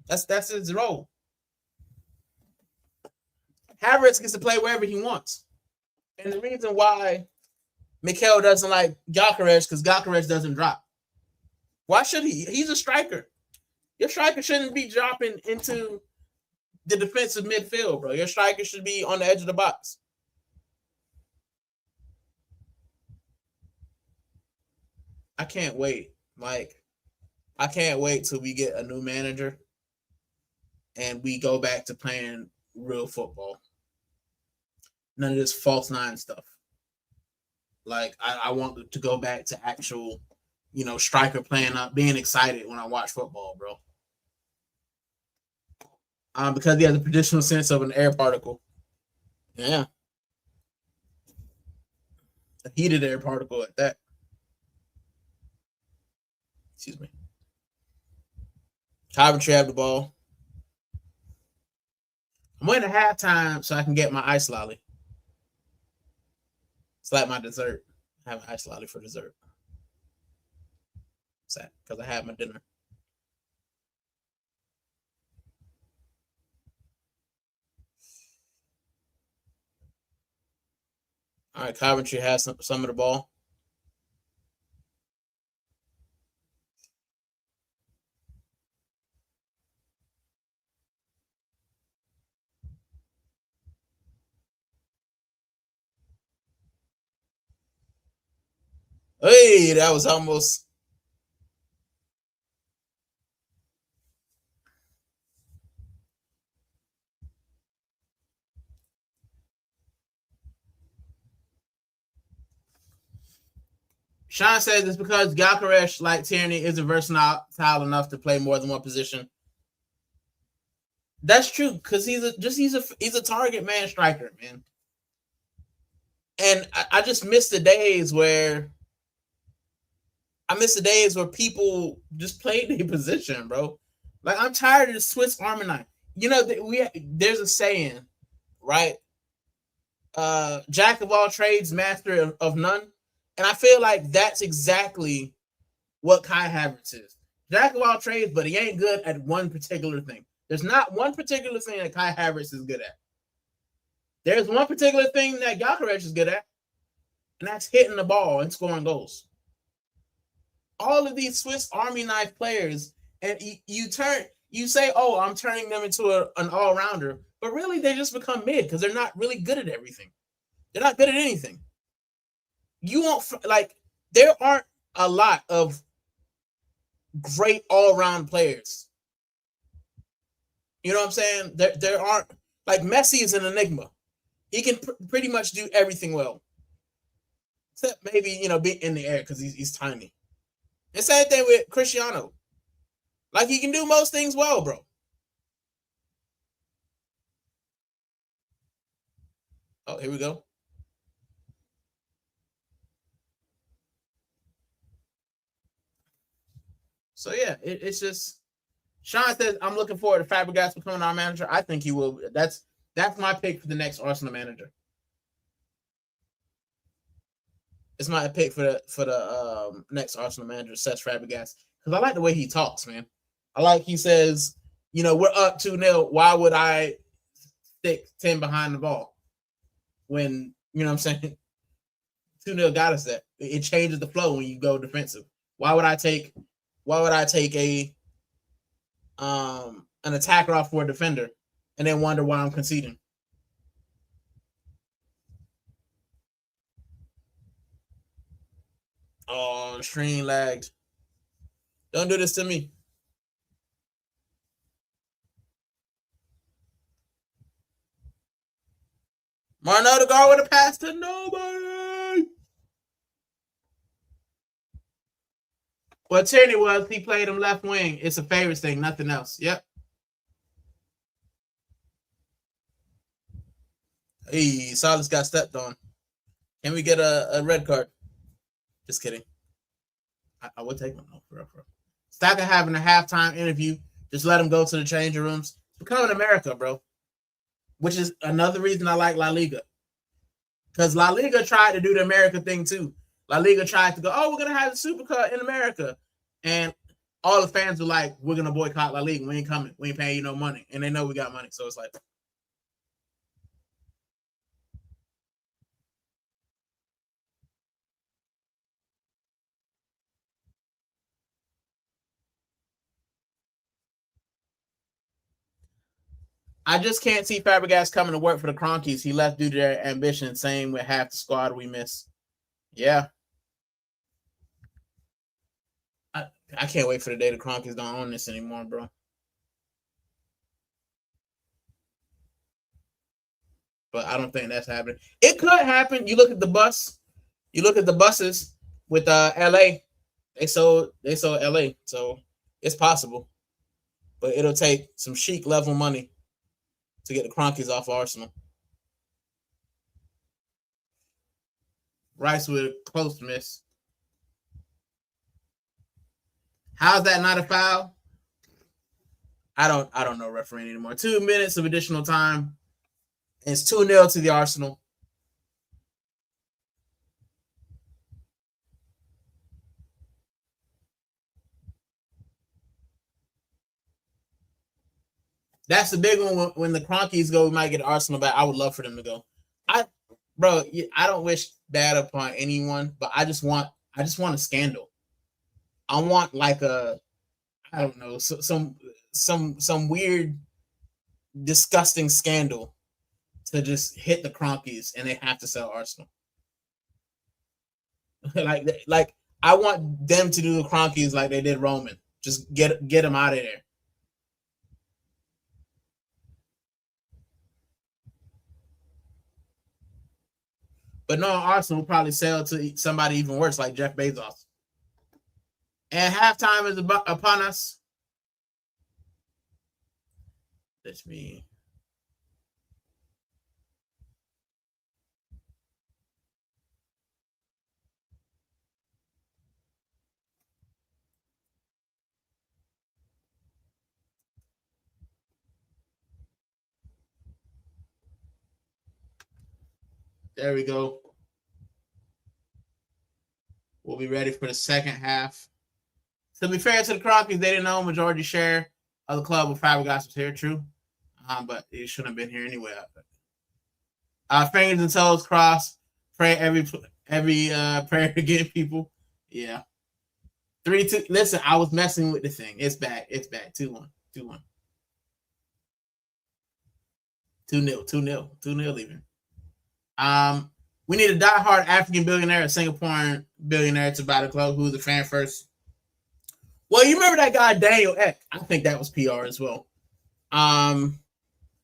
That's his role. Havertz gets to play wherever he wants, and the reason why Mikel doesn't like Gyökeres because Gyökeres doesn't drop. Why should he? He's a striker. Your striker shouldn't be dropping into the defensive midfield, bro. Your striker should be on the edge of the box. I can't wait. Like, I can't wait till we get a new manager and we go back to playing real football. None of this false nine stuff. Like, I want to go back to actual, striker playing up, being excited when I watch football, bro. Because he has a traditional sense of an air particle. Yeah. A heated air particle at that. Excuse me. Coventry have the ball. I'm waiting at halftime so I can get my ice lolly. It's like my dessert. I have an ice lolly for dessert. Sad because I had my dinner. All right, Coventry has some of the ball. Hey, that was almost. Sean says it's because Gyökeres, like Tierney, isn't versatile enough to play more than one position. That's true because he's a target man striker, man. And I just miss the days where people just played their position, bro. Like, I'm tired of the Swiss Army knife. There's a saying, right? Jack of all trades, master of none. And I feel like that's exactly what Kai Havertz is. Jack of all trades, but he ain't good at one particular thing. There's not one particular thing that Kai Havertz is good at. There's one particular thing that Gyökeres is good at, and that's hitting the ball and scoring goals. All of these Swiss Army knife players, and you say, oh, I'm turning them into an all-rounder, but really they just become mid because they're not really good at everything. They're not good at anything. You won't, there aren't a lot of great all-round players. You know what I'm saying? There aren't, like, Messi is an enigma. He can pretty much do everything well. Except maybe, be in the air because he's tiny. The same thing with Cristiano. Like, he can do most things well, bro. Oh, here we go. So, yeah, it's just... Sean says, I'm looking forward to Fabregas becoming our manager. I think he will. That's my pick for the next Arsenal manager. It's my pick for the next Arsenal manager, Cesc Fabregas, because I like the way he talks, man. I like he says, we're up 2-0. Why would I stick 10 behind the ball when, you know what I'm saying, 2-0 got us that. It changes the flow when you go defensive. Why would I take a an attacker off for a defender, and then wonder why I'm conceding. Oh, stream lagged. Don't do this to me. Martin Odegaard with a pass to nobody. Well, Tierney was. He played him left wing. It's a favorites thing, nothing else. Yep. Hey, Salas got stepped on. Can we get a red card? Just kidding. I would take one. No, for real. Stacker having a halftime interview. Just let him go to the changing rooms. It's becoming America, bro. Which is another reason I like La Liga. Because La Liga tried to do the America thing too. La Liga tried to go, oh, we're going to have the Super Cup in America. And all the fans were like, we're going to boycott La Liga. We ain't coming. We ain't paying you no money. And they know we got money. So it's like, I just can't see Fabregas coming to work for the Cronkies. He left due to their ambition. Same with half the squad we miss. Yeah. I can't wait for the day the Cronkies don't own this anymore, bro. But I don't think that's happening. It could happen. You look at the bus. You look at the buses with LA. They sold LA, so it's possible. But it'll take some chic level money to get the Cronkies off Arsenal. Rice with a close miss. How's that not a foul? I don't know refereeing anymore. 2 minutes of additional time. It's 2-0 to the Arsenal. That's the big one. When the Cronkies go, we might get Arsenal back. I would love for them to go. I don't wish bad upon anyone, but I just want a scandal. I want like I don't know, some weird, disgusting scandal to just hit the Cronkies and they have to sell Arsenal. like I want them to do the Cronkies like they did Roman. Just get them out of there. But no, Arsenal will probably sell to somebody even worse, like Jeff Bezos. And halftime is upon us. That's me. There we go. We'll be ready for the second half. To be fair to the Cronkies, they didn't own majority share of the club when Fabregas was here, true. But it shouldn't have been here anyway. Fingers and toes crossed. Pray every prayer again, people. Yeah. 3-2. Listen, I was messing with the thing. It's back. 2-1. 2-1. 2-0. 2-0. 2-0 even. We need a diehard African billionaire, a Singaporean billionaire to buy the club who's a fan first. Well, you remember that guy Daniel Ek? I think that was PR as well. I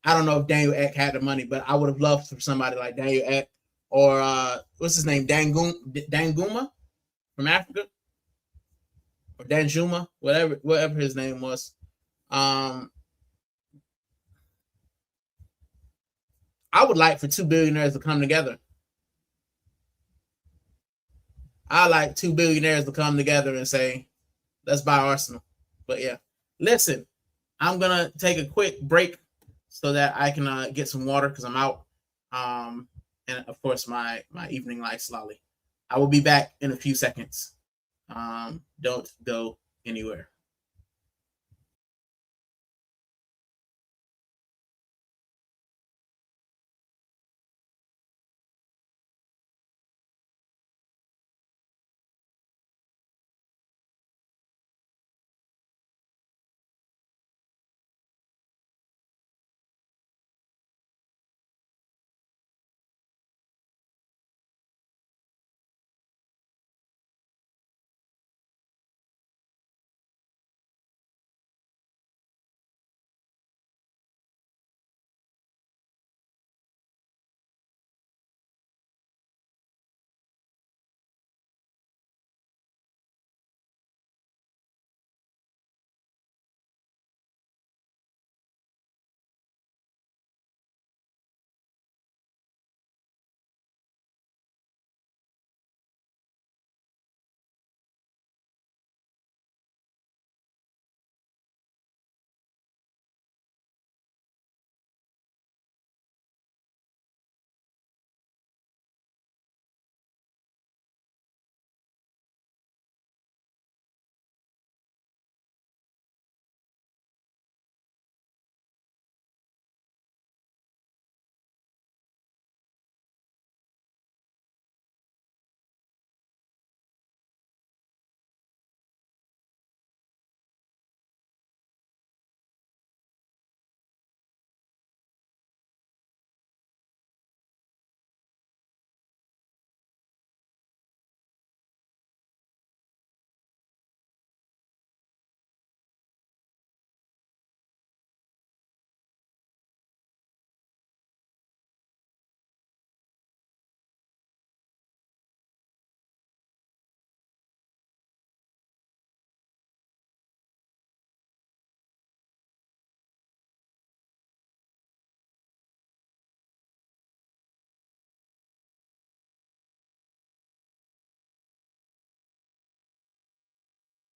don't know if Daniel Ek had the money, but I would have loved for somebody like Daniel Ek or what's his name, Danguma from Africa, or Danjuma, whatever his name was. I would like for two billionaires to come together. I like two billionaires to come together and say, let's buy Arsenal. But yeah, listen, I'm gonna take a quick break so that I can get some water because I'm out. And of course my evening light slowly. I will be back in a few seconds. Don't go anywhere.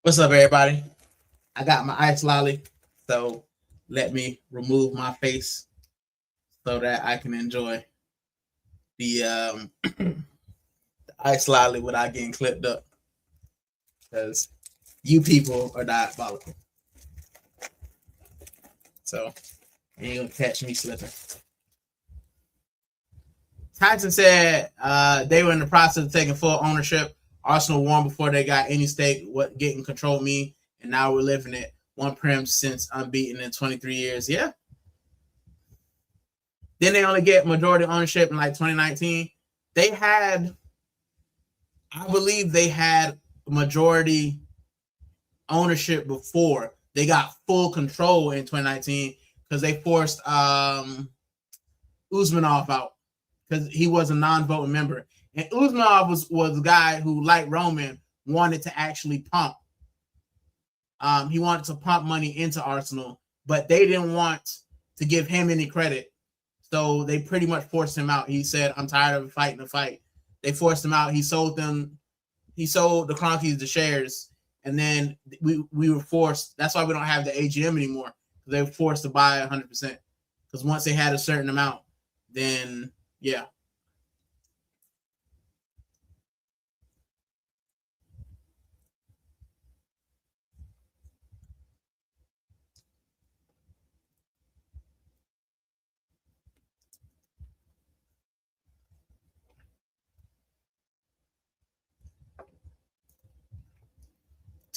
What's up, everybody? I got my ice lolly, so let me remove my face so that I can enjoy the the ice lolly without getting clipped up. Because you people are diabolical. So you ain't gonna catch me slipping. Tyson said they were in the process of taking full ownership. Arsenal won before they got any stake. What getting control me, and now we're living it. One prem since unbeaten in 23 years. Yeah. Then they only get majority ownership in like 2019. They had, I believe, they had majority ownership before they got full control in 2019 because they forced Usmanov out because he was a non-voting member. And Usmanov was a guy who, like Roman, wanted to actually pump. He wanted to pump money into Arsenal, but they didn't want to give him any credit. So they pretty much forced him out. He said, I'm tired of fighting the fight. They forced him out. He sold the Cronkies the shares. And then we were forced. That's why we don't have the AGM anymore. They were forced to buy 100%. Because once they had a certain amount, then, yeah.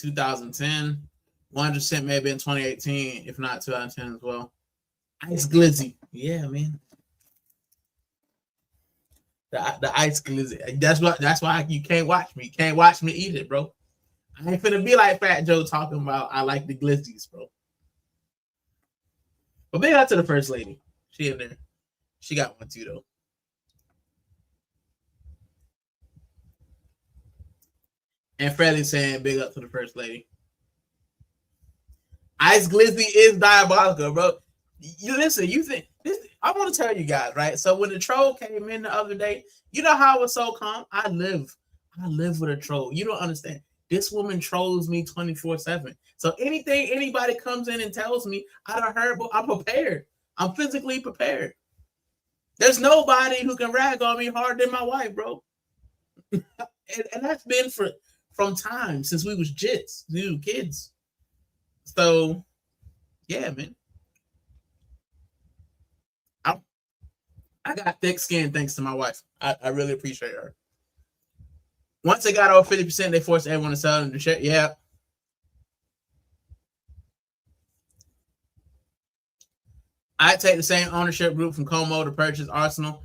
$2010, 100% maybe in 2018, if not 2010 as well. Ice Glizzy. Yeah, man. The ice glizzy. That's why you can't watch me. You can't watch me eat it, bro. I ain't finna be like Fat Joe talking about I like the glizzies, bro. But big out to the first lady. She in there. She got one too though. And Freddie saying big up to the first lady. Ice glizzy is diabolical, bro. You listen, you think this, I want to tell you guys, right? So when the troll came in the other day, you know how I was so calm? I live with a troll. You don't understand. This woman trolls me 24/7. So anything anybody comes in and tells me, I done heard, but I'm prepared. I'm physically prepared. There's nobody who can rag on me harder than my wife, bro. and that's been from time since we was jits, we were kids. So yeah, man. I got thick skin thanks to my wife. I really appreciate her. Once they got over 50%, they forced everyone to sell in the share. Yeah. I take the same ownership group from Como to purchase Arsenal.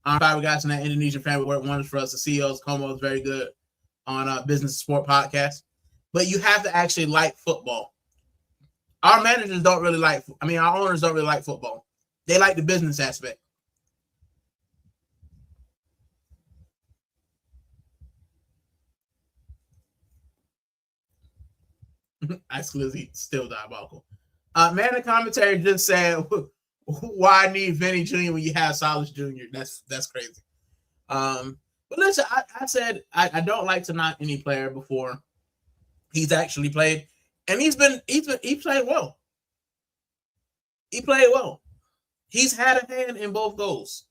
Five guys in that Indonesian family work wonders for us. The CEOs, Como is very good on Business Sport podcast. But you have to actually like football. Our managers don't really our owners don't really like football. They like the business aspect. Ice Glizzy, still diabolical. Man, the commentary just said, why need Vinny Jr. when you have Solis Jr.? That's crazy. But listen, I said I don't like to knock any player before he's actually played. And he played well. He played well. He's had a hand in both goals.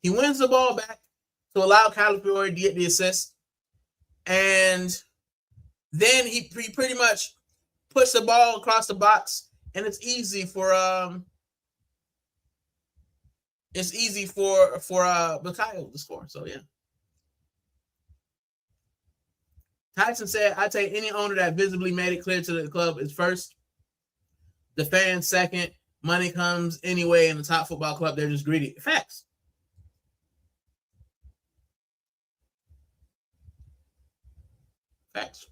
He wins the ball back to allow Calafiori to get the assist. And then he pretty much puts the ball across the box, and it's easy for Bakayo to score. So yeah. Tyson said, I take any owner that visibly made it clear to the club is first, the fans second, money comes anyway in the top football club. They're just greedy. Facts. Facts.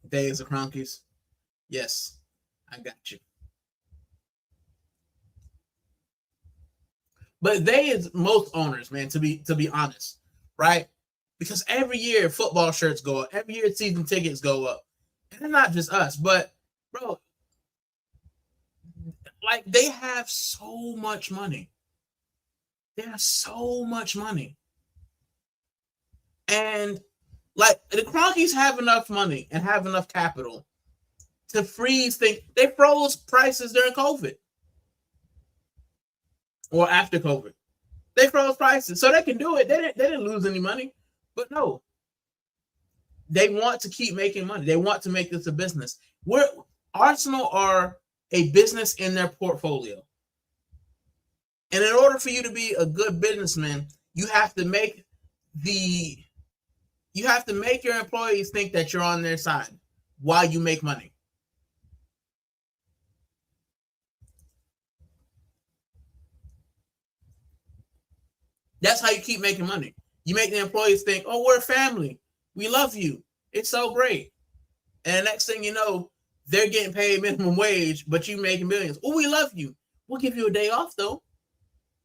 Days of Cronkies. Yes, I got you. But they is most owners, man, to be honest, right? Because every year football shirts go up, every year season tickets go up. And it's not just us, but bro, like they have so much money. They have so much money. And like the Cronkies have enough money and have enough capital to freeze things. They froze prices during COVID or after COVID. They froze prices, so they can do it. They didn't lose any money, but no, they want to keep making money. They want to make this a business. Arsenal are a business in their portfolio, and in order for you to be a good businessman, you have to make your employees think that you're on their side while you make money. That's how you keep making money. You make the employees think, oh, we're a family. We love you. It's so great. And the next thing you know, they're getting paid minimum wage, but you making millions. Oh, we love you. We'll give you a day off, though.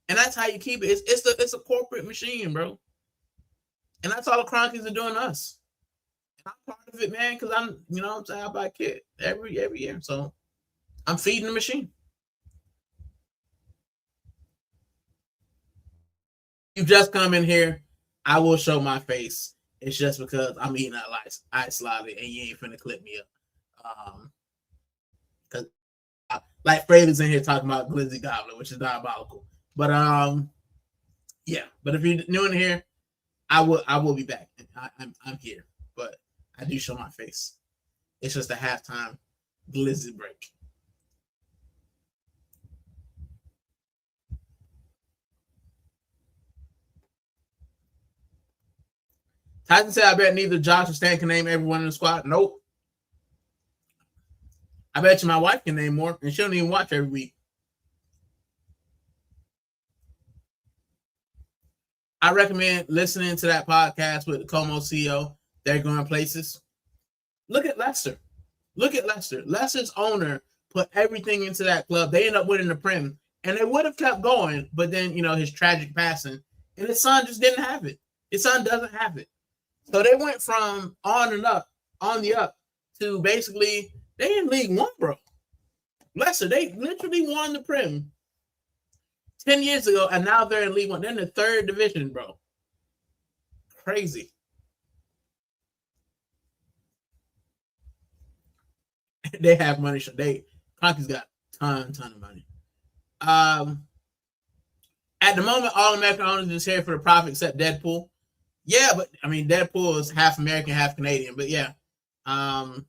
And that's how you keep it. It's a corporate machine, bro. And that's all the Cronkies are doing to us. And I'm part of it, man, because I'm saying, I buy a kid every year. So I'm feeding the machine. You just come in here, I will show my face. It's just because I'm eating that ice lolly and you ain't finna clip me up. Because like Freddie's in here talking about Glizzy Gobbler, which is diabolical. But yeah. But if you're new in here, I will be back. I'm here, but I do show my face. It's just a halftime Glizzy break. Tyson said, I bet neither Josh or Stan can name everyone in the squad. Nope. I bet you my wife can name more, and she don't even watch every week. I recommend listening to that podcast with the Como CEO. They're going places. Look at Leicester. Leicester's owner put everything into that club. They end up winning the Prem, and they would have kept going, but then, his tragic passing, and his son just didn't have it. His son doesn't have it. So they went from on the up to basically they in League One, bro. Leicester, they literally won the Prem 10 years ago, and now they're in League One. They're in the third division, bro. Crazy. They have money. Conky's got ton of money. At the moment, all American owners is here for the profit, except Deadpool. Yeah, but I mean, Deadpool is half American, half Canadian. But yeah, and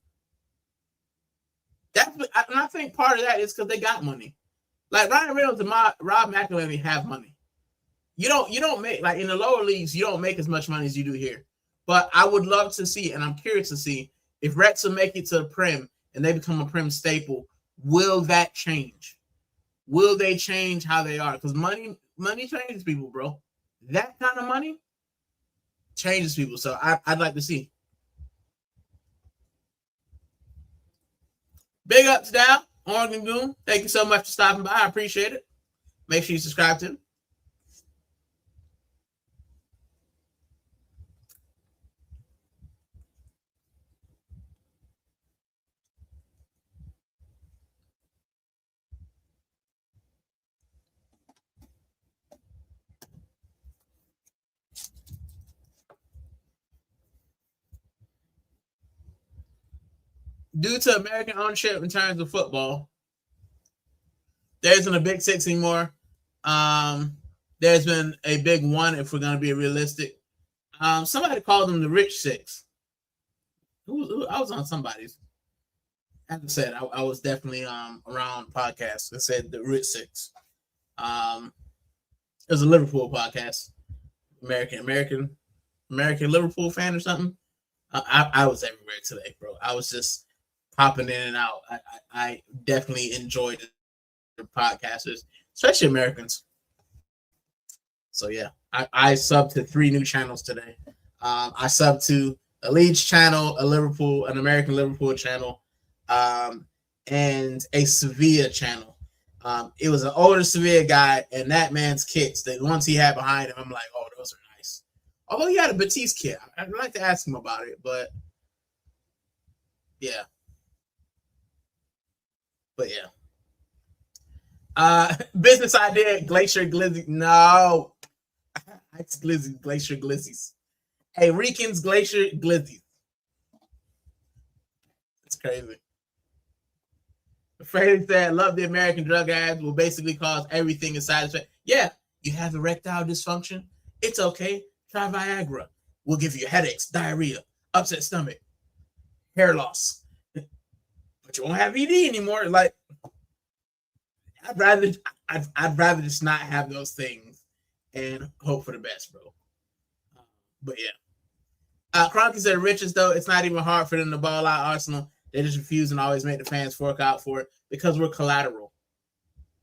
I think part of that is because they got money. Like Ryan Reynolds and Rob McElhenney have money. You don't make, like, in the lower leagues, you don't make as much money as you do here. But I would love to see, and I'm curious to see, if Wrexham make it to the Prem and they become a Prem staple, will that change? Will they change how they are? Because money changes people, bro. That kind of money changes people. So I'd like to see. Big ups down, Oregon Goon. Thank you so much for stopping by. I appreciate it. Make sure you subscribe to him. Due to American ownership in terms of football, there isn't a Big Six anymore. There's been a Big One, if we're going to be realistic. Somebody called them the Rich Six. I was on somebody's. As I said, I was definitely around podcasts that said the Rich Six. It was a Liverpool podcast. American Liverpool fan or something. I was everywhere today, bro. I was just popping in and out. I definitely enjoyed the podcasters, especially Americans. So yeah, I subbed to 3 new channels today. I subbed to a Leeds channel, an American Liverpool channel, and a Sevilla channel. It was an older Sevilla guy, and that man's kits, the ones he had behind him, I'm like, oh, those are nice. Although he had a Batiste kit, I'd like to ask him about it, but yeah. Business idea, Glacier Glizzy. No. It's Glizzy, Glacier Glizzies. Hey, Rican's Glacier Glizzy. It's crazy. Freddie said, love the American drug ads will basically cause everything inside effect. Yeah, you have erectile dysfunction. It's okay. Try Viagra. We'll give you headaches, diarrhea, upset stomach, hair loss. But you won't have ED anymore. Like, I'd rather just not have those things and hope for the best, bro. But yeah. Kroenke said, riches, though, it's not even hard for them to ball out Arsenal. They just refuse and always make the fans fork out for it because we're collateral.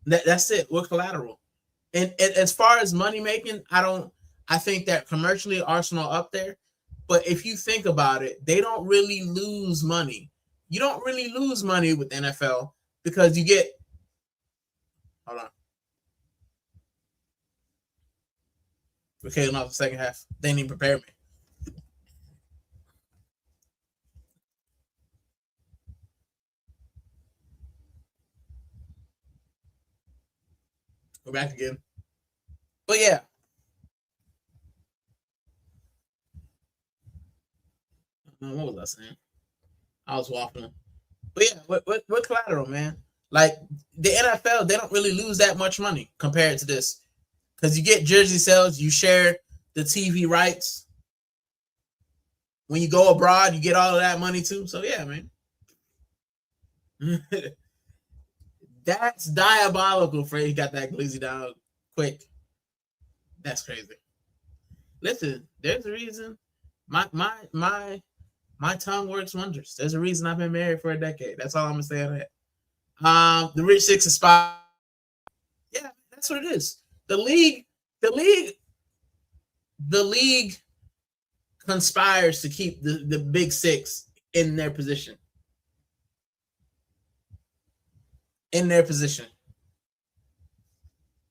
That's it. We're collateral. And as far as money making, I think that commercially Arsenal up there. But if you think about it, they don't really lose money. You don't really lose money with the NFL because you get. Hold on. We're killing off the second half. They didn't even prepare me. Go back again. But yeah. What was I saying? I was waffling. But yeah, what collateral, man? Like the NFL, they don't really lose that much money compared to this. Because you get jersey sales, you share the TV rights. When you go abroad, you get all of that money too. So yeah, man. That's diabolical. Fred got that glizzy down quick. That's crazy. Listen, there's a reason. My tongue works wonders. There's a reason I've been married for a decade. That's all I'm gonna say on that. The Rich Six is spot. Yeah, that's what it is. The league conspires to keep the big six in their position.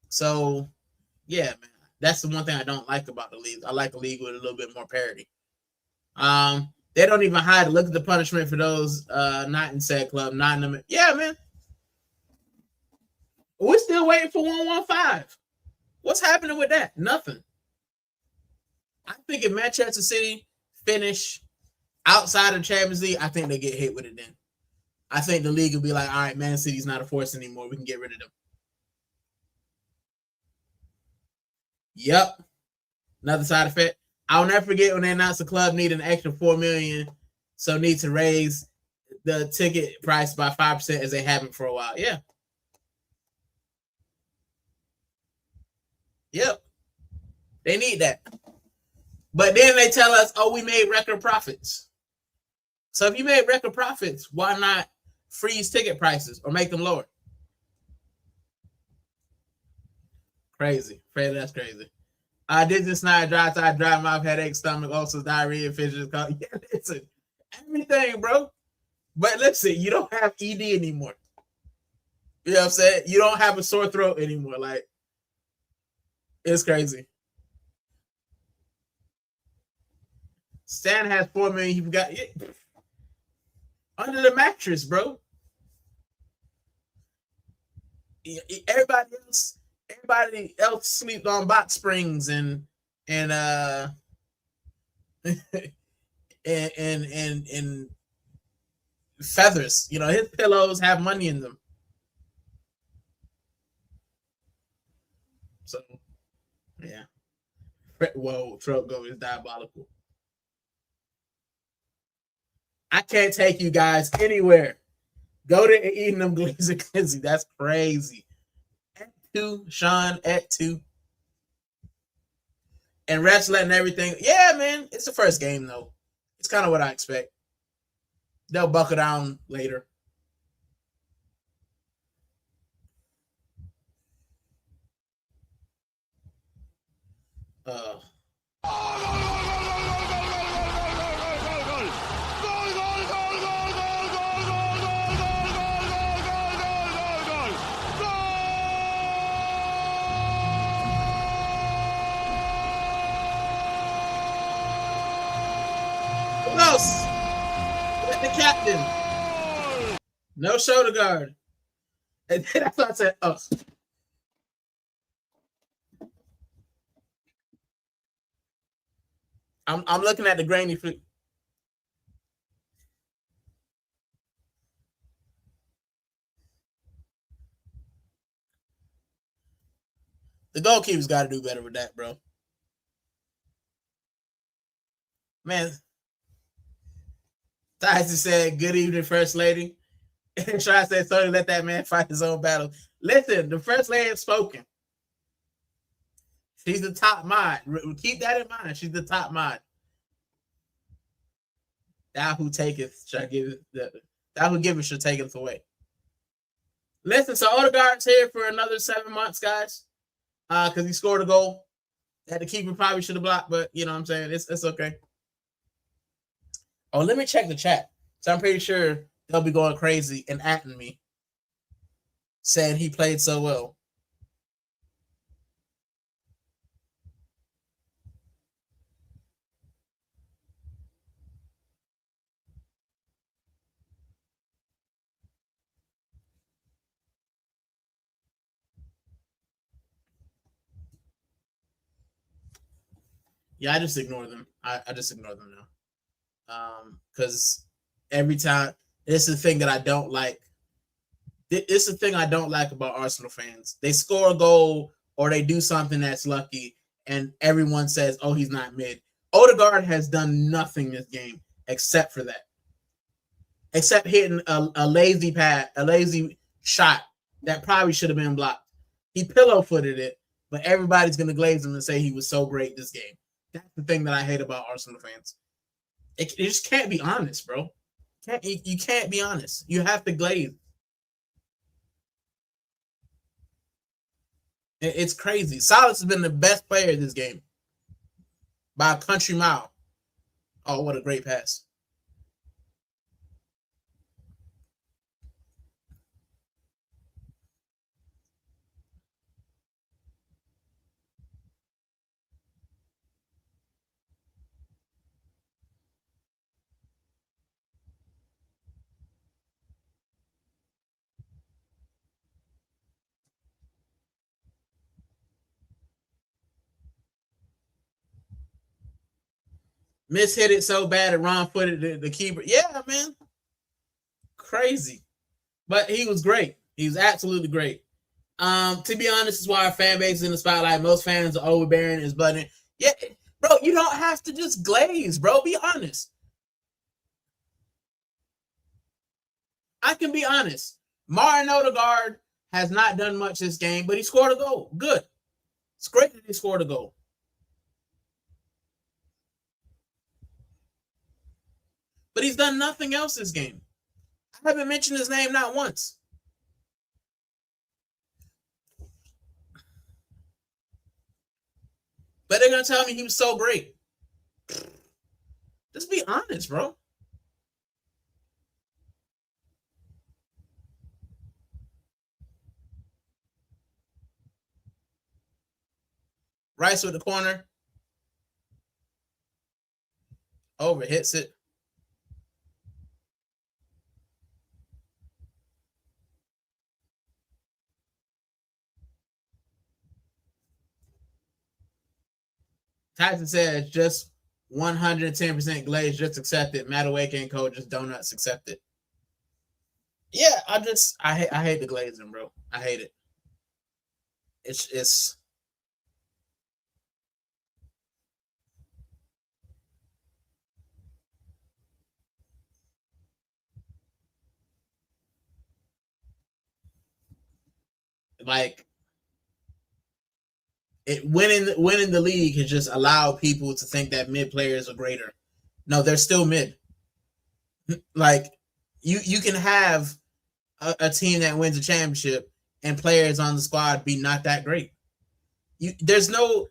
So, yeah, man, that's the one thing I don't like about the league. I like a league with a little bit more parity. They don't even hide. Look at the punishment for those not in said club, not in the. Yeah, man. We're still waiting for 115. What's happening with that? Nothing. I think if Manchester City finish outside of Champions League, I think they get hit with it then. I think the league will be like, all right, Man City's not a force anymore. We can get rid of them. Yep. Another side effect. I'll never forget when they announced the club need an extra $4 million, so need to raise the ticket price by 5% as they haven't for a while. Yeah. Yep. They need that. But then they tell us, oh, we made record profits. So if you made record profits, why not freeze ticket prices or make them lower? Crazy. Fred, that's crazy. I did this night, dry mouth, headache, stomach, ulcers, diarrhea, fidgets. Yeah, listen, everything, bro. But listen, you don't have ED anymore. You know what I'm saying? You don't have a sore throat anymore. Like, it's crazy. Stan has 4 million. He got it under the mattress, bro. Everybody else sleeps on box springs and and feathers. You know, his pillows have money in them. So yeah. Whoa, truck go is diabolical. I can't take you guys anywhere. Go to eating them glizzy. That's crazy. At 2, Sean, at 2. And refs letting everything. Yeah, man. It's the first game, though. It's kind of what I expect. They'll buckle down later. Who else? Let the captain. No shoulder guard. And then I thought I said, oh. I'm looking at the grainy food. The goalkeeper's got to do better with that, bro. Man, Tyson said, "Good evening, First Lady." And Try said, "Sorry, let that man fight his own battle." Listen, the First Lady has spoken. She's the top mod. Keep that in mind. She's the top mod. Thou who taketh shall give it. Thou who giveth shall take it away. Listen, so Odegaard's here for another 7 months, guys. Because he scored a goal that the keeper probably should have blocked, but you know what I'm saying? It's okay. Oh, let me check the chat. So I'm pretty sure they'll be going crazy and atting me, saying he played so well. Yeah, I just ignore them. I just ignore them now. Because every time, this is the thing that I don't like. It's the thing I don't like about Arsenal fans. They score a goal or they do something that's lucky, and everyone says, "Oh, he's not mid." Odegaard has done nothing this game except for that, except hitting a lazy pad, a lazy shot that probably should have been blocked. He pillow footed it, but everybody's gonna glaze him and say he was so great this game. That's the thing that I hate about Arsenal fans. It just can't be honest, bro. You can't be honest. You have to glaze. It's crazy. Salas has been the best player this game by a country mile. Oh, what a great pass. Miss hit it so bad and Ron footed the keeper. Yeah, man. Crazy. But he was great. He was absolutely great. To be honest, is why our fan base is in the spotlight. Most fans are overbearing is button. Yeah, bro, you don't have to just glaze, bro. Be honest. I can be honest. Martin Odegaard has not done much this game, but he scored a goal. Good. It's great that he scored a goal. But he's done nothing else this game. I haven't mentioned his name not once. But they're gonna tell me he was so great. Just be honest, bro. Rice with the corner. Over hits it. Tyson says just 110% glaze, just accept it. Mattaway and code, just donuts, accept it. Yeah, I hate the glazing, bro. I hate it. It's like winning the league has just allowed people to think that mid players are greater. No, they're still mid. Like you can have a team that wins a championship and players on the squad be not that great. There's no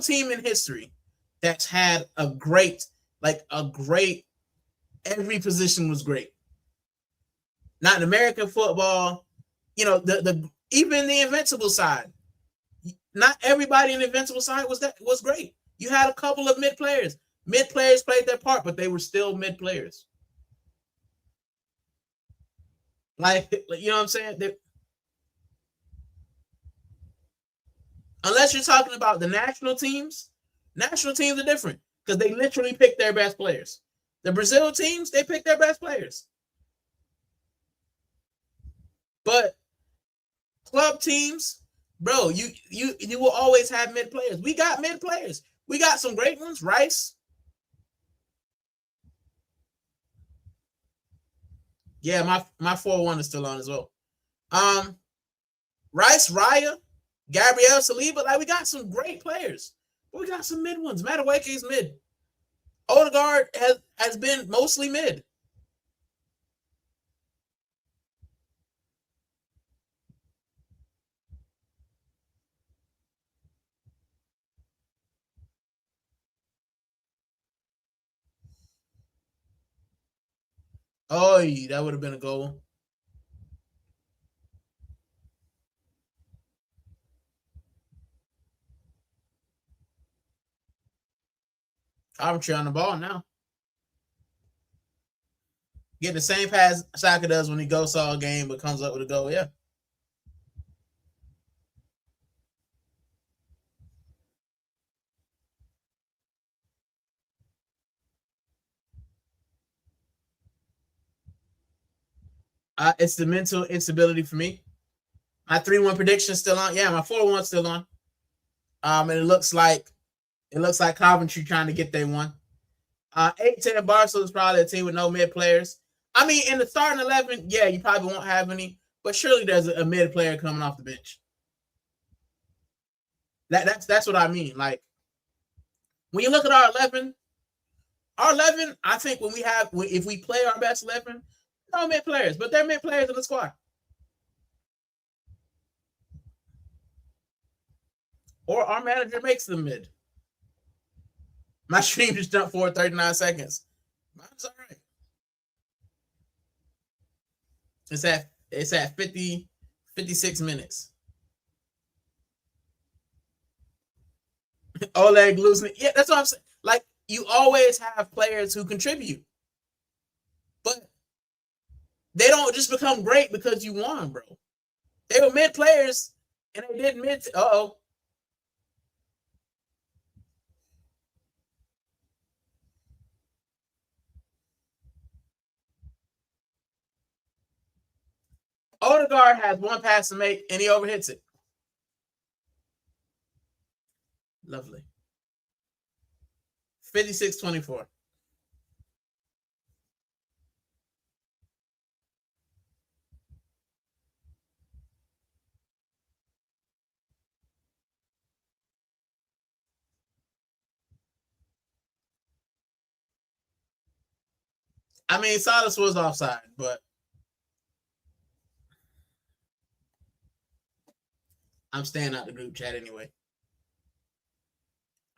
team in history that's had a great every position was great. Not in American football, you know, the even the invincible side. Not everybody in the invincible side was great. You had a couple of mid players. Mid players played their part, but they were still mid players. Like you know what I'm saying? Unless you're talking about the national teams are different. because they literally pick their best players. The Brazil teams, they pick their best players. But club teams, bro, you will always have mid players. We got mid players. We got some great ones. Rice. Yeah, my 4-1 is still on as well. Rice, Raya, Gabriel Saliba, like we got some great players. But we got some mid ones. Madueke is mid. Odegaard has been mostly mid. Oh, that would have been a goal. Coventry on the ball now. Get the same pass Saka does when he goes all game, but comes up with a goal. Yeah. It's the mental instability for me. My 3-1 prediction still on. Yeah, my 4-1 still on. And it looks like Coventry trying to get their one. 8-10 Barcelona is probably a team with no mid players. I mean, in the starting 11, yeah, you probably won't have any, but surely there's a mid player coming off the bench. That's what I mean. Like when you look at our 11, I think if we play our best 11, no mid players, but they're mid players in the squad. Or our manager makes them mid. My stream just jumped forward 39 seconds. Mine's all right. It's at 56 minutes. Oleg losing it. Yeah, that's what I'm saying. Like, you always have players who contribute. But they don't just become great because you won, bro. They were mid players and they did mid. Uh-oh. Odegaard has one pass to make and he overhits it. Lovely. 56-24. I mean, Salas was offside, but I'm staying out the group chat anyway.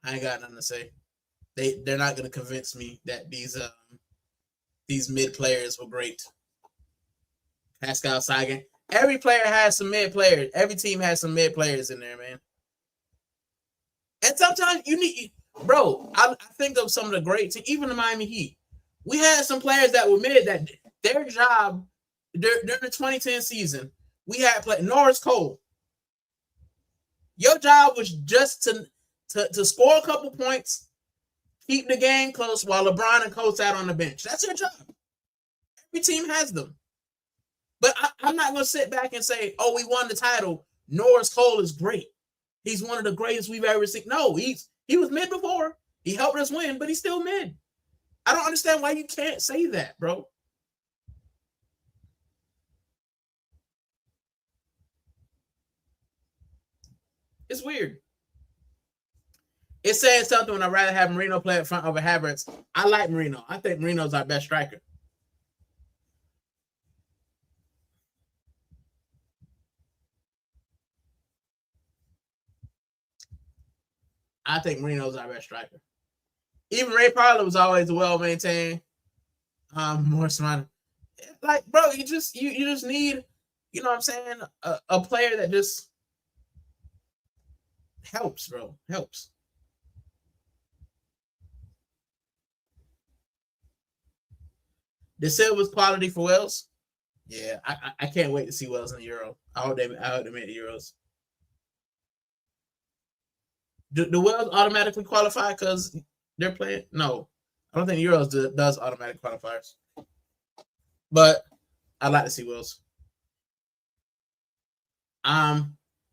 I ain't got nothing to say. They're not gonna convince me that these mid players were great. Pascal Sagan. Every player has some mid players. Every team has some mid players in there, man. And sometimes you need, bro. I think of some of the greats, even the Miami Heat. We had some players that were mid that their job during the 2010 season. We had Norris Cole. Your job was just to score a couple points, keep the game close while LeBron and Cole sat on the bench. That's your job. Every team has them. But I'm not going to sit back and say, oh, we won the title. Norris Cole is great. He's one of the greatest we've ever seen. No, he was mid before. He helped us win, but he's still mid. I don't understand why you can't say that, bro. It's weird. It's saying something when I'd rather have Marino play up front over Havertz. I like Marino. I think Marino's our best striker. I think Marino's our best striker. Even Ray Parler was always well maintained. More smart. Like, bro, you just need, you know what I'm saying, a player that just helps, bro. Helps. De Silva's quality for Wales. Yeah, I can't wait to see Wales in the Euro. I hope they make the Euros. Do Wales automatically qualify because They're playing. No, I don't think Euros does automatic qualifiers. But I'd like to see Wills.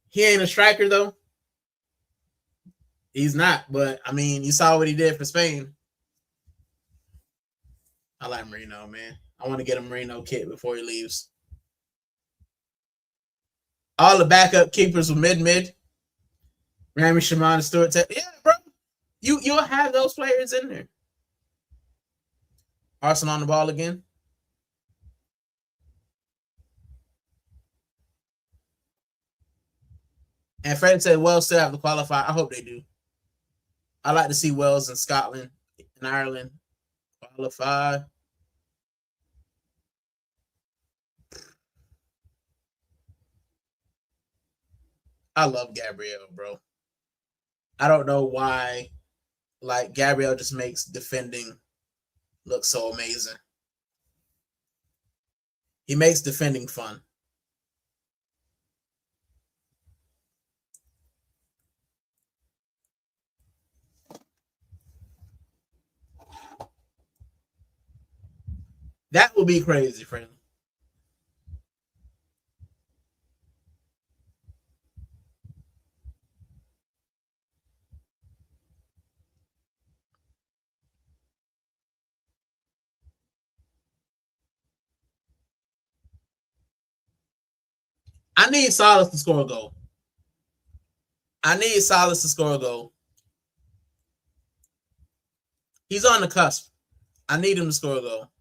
He ain't a striker though. He's not, but I mean, you saw what he did for Spain. I like Marino, man. I want to get a Marino kit before he leaves. All the backup keepers were mid. Rami Shimon and Stuart. Yeah, bro. You'll have those players in there. Arsenal on the ball again. And Fred said Wales still have to qualify. I hope they do. I like to see Wales and Scotland and Ireland qualify. I love Gabriel, bro. I don't know why. Like, Gabriel just makes defending look so amazing. He makes defending fun. That would be crazy, friend. I need Salas to score a goal. I need Salas to score a goal. He's on the cusp. I need him to score a goal.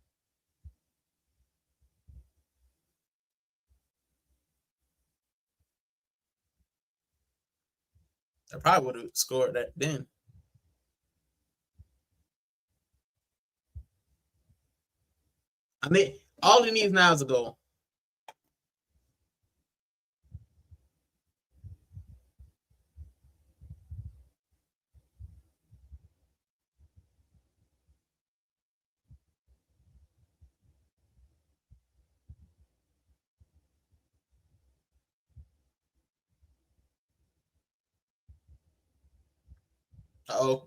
I probably would have scored that then. I mean, all he needs now is a goal. Uh-oh.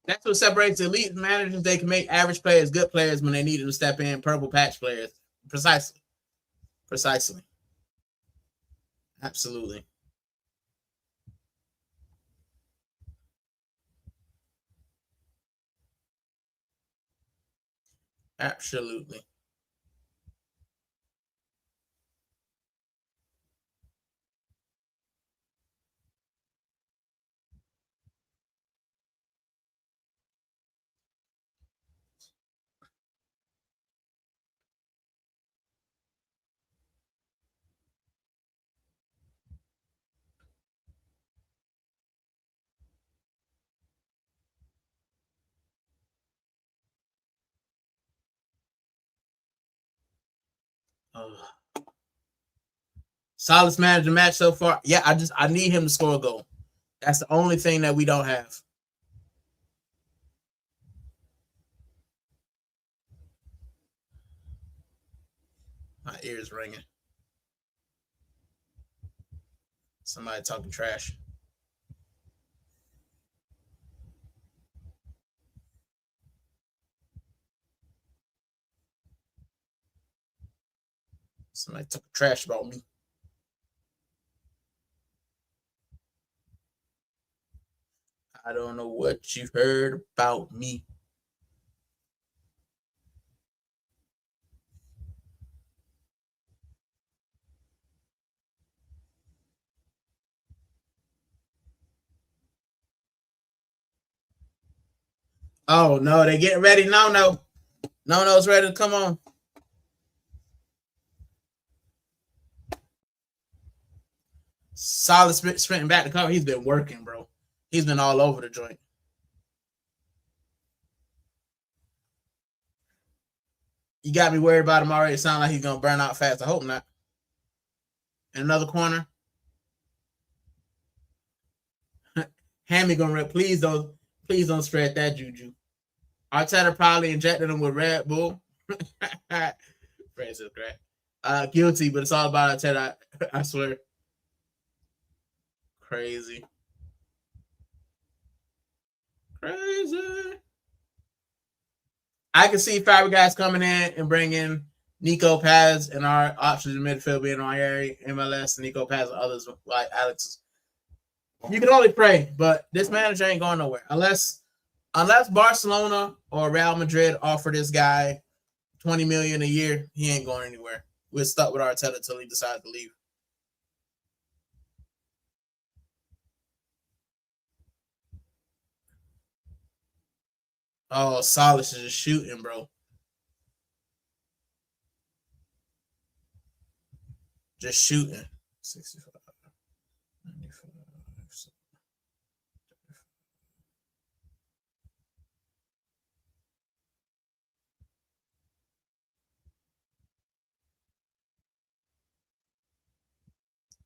That's what separates elite managers. They can make average players good players when they need them to step in. Purple patch players. Precisely. Precisely. Absolutely. Absolutely. Solid man of the match so far. Yeah, I need him to score a goal. That's the only thing that we don't have. My ears ringing. Somebody talking trash. Somebody talking trash about me. I don't know what you heard about me. Oh no, they getting ready. No, it's ready to come on. Solid sprinting back to cover. He's been working, bro. He's been all over the joint. You got me worried about him already. It sounds like he's gonna burn out fast. I hope not. In another corner. Hammy gonna rip. Please don't spread that juju. Arteta probably injected him with Red Bull. Francis Grant. Guilty, but it's all about Arteta. I swear. Crazy. I can see Fabregas coming in and bringing Nico Paz and our options in midfield being on Harry, MLS, Nico Paz, and others like Alex. You can only pray, but this manager ain't going nowhere unless Barcelona or Real Madrid offer this guy $20 million a year. He ain't going anywhere. We're stuck with Arteta until he decides to leave. Oh, Solis is just shooting, bro. Just shooting. 65, 95.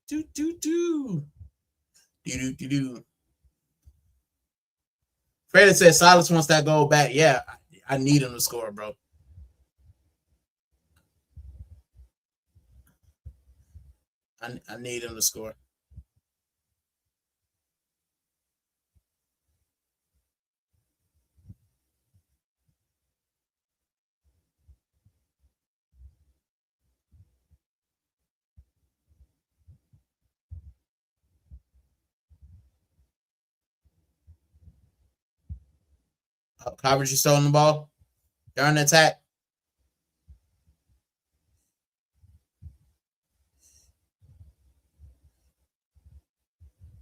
Do. Freddie said Silas wants that goal back. Yeah, I need him to score, bro. I need him to score. Coverage, you stolen the ball. They're on the attack.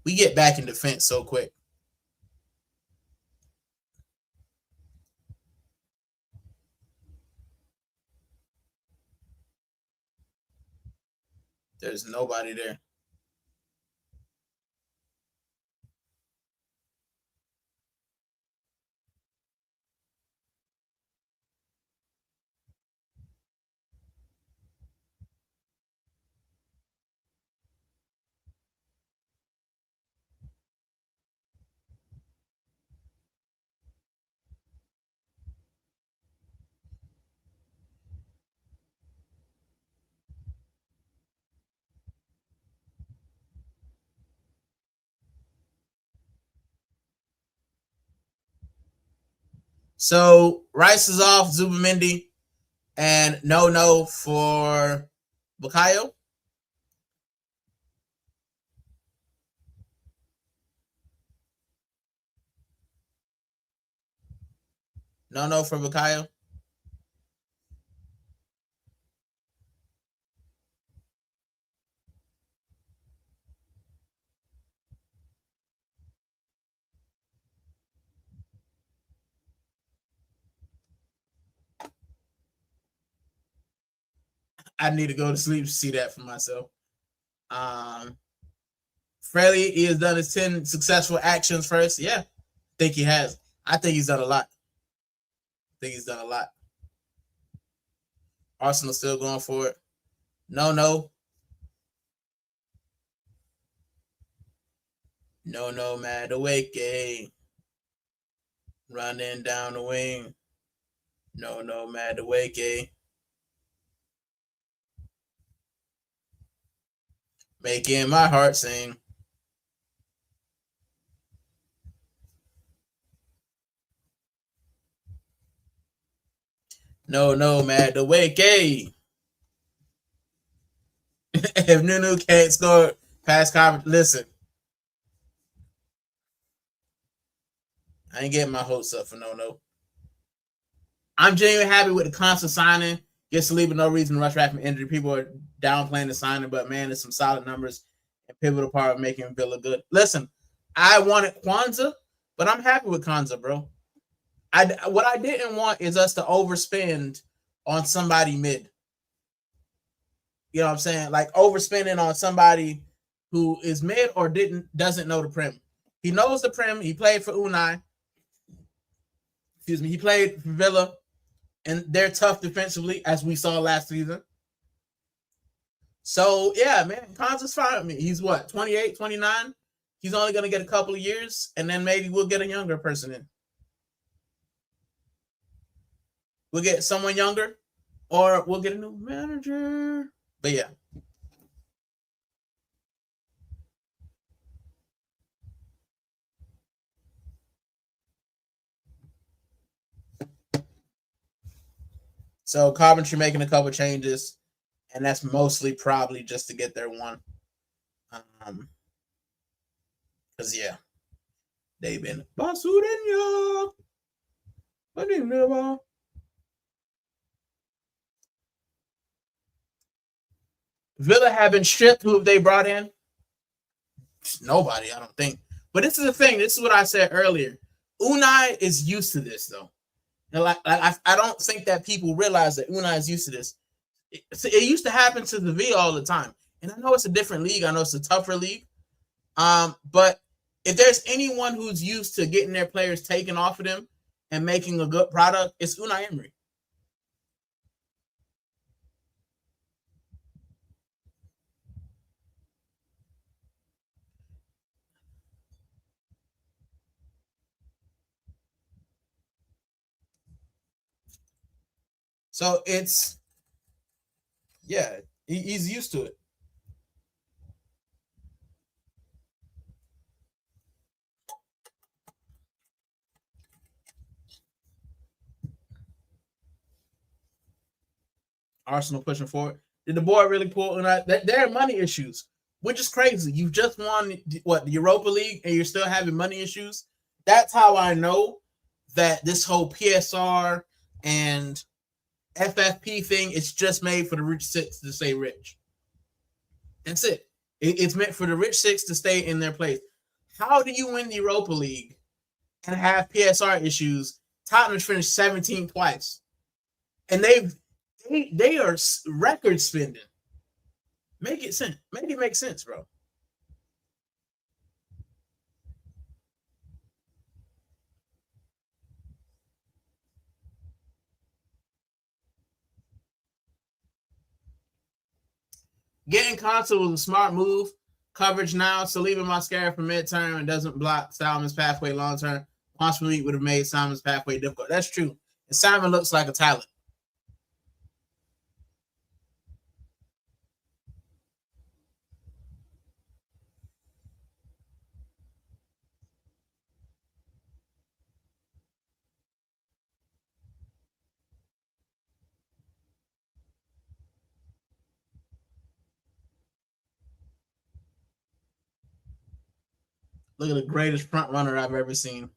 We get back in defense so quick. There's nobody there. So Rice is off, Zubamendi, and no for Bukayo. No for Bukayo. I need to go to sleep to see that for myself. Freddie, he has done his 10 successful actions first. Yeah, I think he has. I think he's done a lot. Arsenal still going for it. No. No, mad awake. Running down the wing. No, mad awake. Making my heart sing. No, mad awake. If Nunu can't score past coverage, listen. I ain't getting my hopes up for no. I'm genuinely happy with the constant signing. Gets to leave with no reason to rush back from injury. People are downplaying the signing, but man, there's some solid numbers and pivotal part of making Villa good. Listen, I wanted Kwanzaa, but I'm happy with Kwanzaa, bro. What I didn't want is us to overspend on somebody mid. You know what I'm saying? Like overspending on somebody who is mid or doesn't know the Prem. He knows the Prem. He played for Unai. Excuse me. He played for Villa, and they're tough defensively, as we saw last season. So, yeah, man, Cons is fine with me. He's what, 28, 29? He's only going to get a couple of years, and then maybe we'll get a younger person in. We'll get someone younger, or we'll get a new manager. But, yeah. So Coventry making a couple changes, and that's mostly probably just to get their one. Because, yeah, they've been Basureña. Villa have been stripped. Who have they brought in? Nobody, I don't think. But this is the thing. This is what I said earlier. Unai is used to this, though. And I don't think that people realize that Unai is used to this. It used to happen to the V all the time. And I know it's a different league. I know it's a tougher league. But if there's anyone who's used to getting their players taken off of them and making a good product, it's Unai Emery. So it's, yeah, he's used to it. Arsenal pushing forward. Did the board really pull? There are money issues, which is crazy. You've just won the Europa League, and you're still having money issues. That's how I know that this whole PSR and FFP thing is just made for the rich six to stay rich. That's it. It's meant for the rich six to stay in their place. How do you win the Europa League and have PSR issues? Tottenham's finished 17th twice, and they are record spending. Make it sense. Make it make sense, bro. Getting Console was a smart move. Coverage now. So leaving Mascara for midterm and doesn't block Salmon's pathway long term. Possibly would have made Salmon's pathway difficult. That's true. And Salmon looks like a talent. Look at the greatest front runner I've ever seen.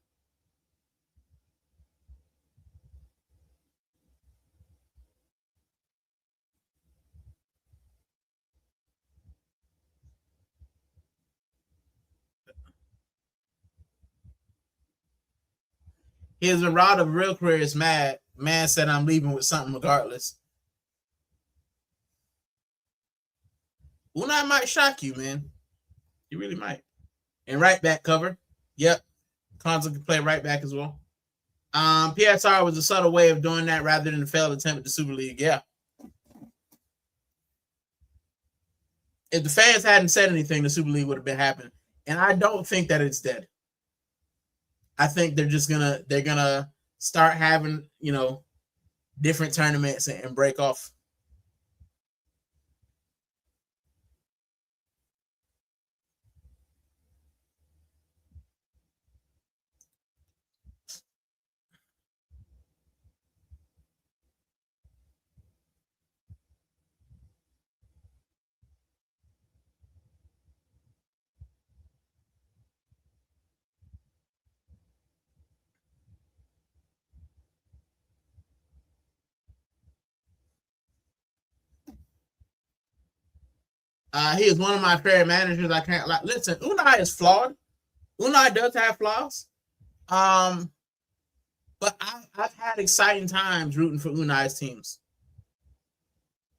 His route of real career is mad. Man said I'm leaving with something regardless. Unai might shock you, man. He really might. And right back cover. Yep. Konza can play right back as well. PSR was a subtle way of doing that rather than a failed attempt at the Super League. Yeah. If the fans hadn't said anything, the Super League would have been happening. And I don't think that it's dead. I think they're gonna start having, different tournaments and break off. He is one of my favorite managers. I can't listen. Unai is flawed. Unai does have flaws. But I've had exciting times rooting for Unai's teams.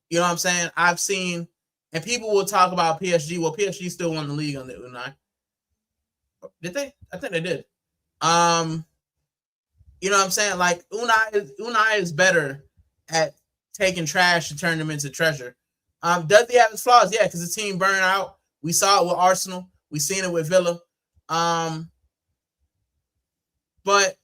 You know what I'm saying? I've seen, and people will talk about PSG. Well, PSG still won the league under Unai. Did they? I think they did. You know what I'm saying? Like Unai is better at taking trash and turning them into treasure. Does he have his flaws? Yeah, because the team burned out. We saw it with Arsenal. We seen it with Villa. But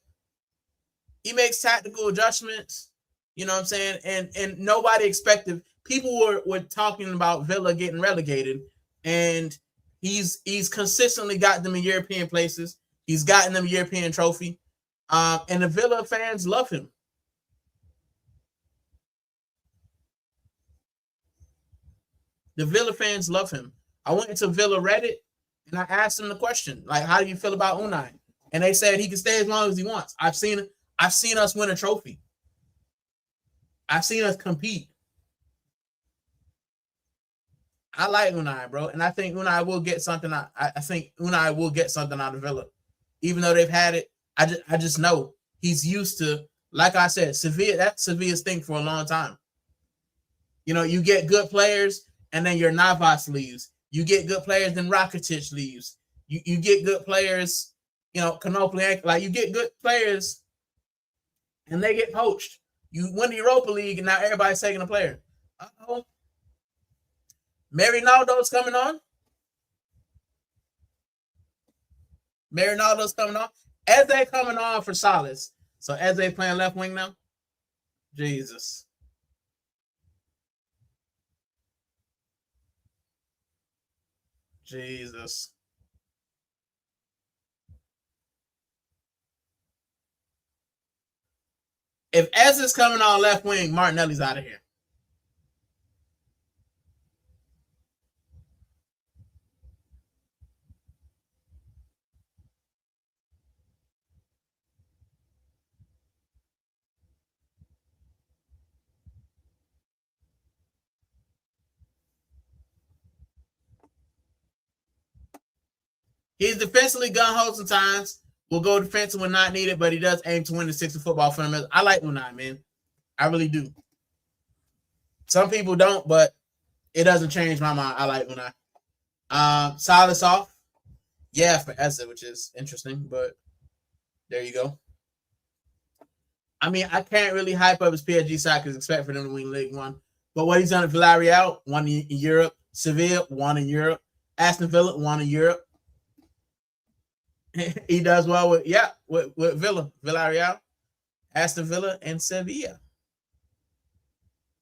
he makes tactical adjustments. You know what I'm saying? And nobody expected. People were talking about Villa getting relegated, and he's consistently got them in European places. He's gotten them a European trophy. And the Villa fans love him. The Villa fans love him. I went into Villa Reddit and I asked them the question, like, how do you feel about Unai? And they said he can stay as long as he wants. I've seen us win a trophy. I've seen us compete. I like Unai, bro, and I think Unai will get something. I think Unai will get something out of Villa, even though they've had it. I just know he's used to, like I said, Sevilla. That's Sevilla's thing for a long time. You know, you get good players, and then your Navas leaves. You get good players, then Rakitic leaves. You get good players, you know, Canoply, like you get good players, and they get poached. You win the Europa League, and now everybody's taking a player. Uh-oh. Marinaldo's coming on. Marinaldo's coming on. Eze coming on for Salas. So Eze playing left wing now. Jesus. Jesus. If Eze is coming on left wing, Martinelli's out of here. He's defensively gun-ho sometimes. Will go defensive when not needed, but he does aim to win the 60 football fundamentals. I like Unai, man. I really do. Some people don't, but it doesn't change my mind. I like Unai. Salas off. Yeah, for Eze, which is interesting, but there you go. I mean, I can't really hype up his PSG side because expect for them to win League One. But what he's done at Villarreal, won in Europe. Sevilla, won in Europe. Aston Villa, won in Europe. He does well with Villa, Villarreal, Aston Villa, and Sevilla.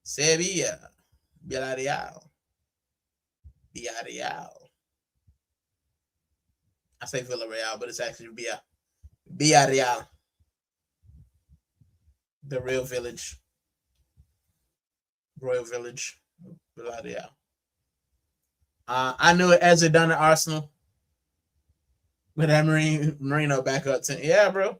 Villarreal. I say Villarreal, but it's actually Villarreal. The real village. Royal Village. Villarreal. I knew it as it done at Arsenal. With that Marino back up 10. Yeah, bro.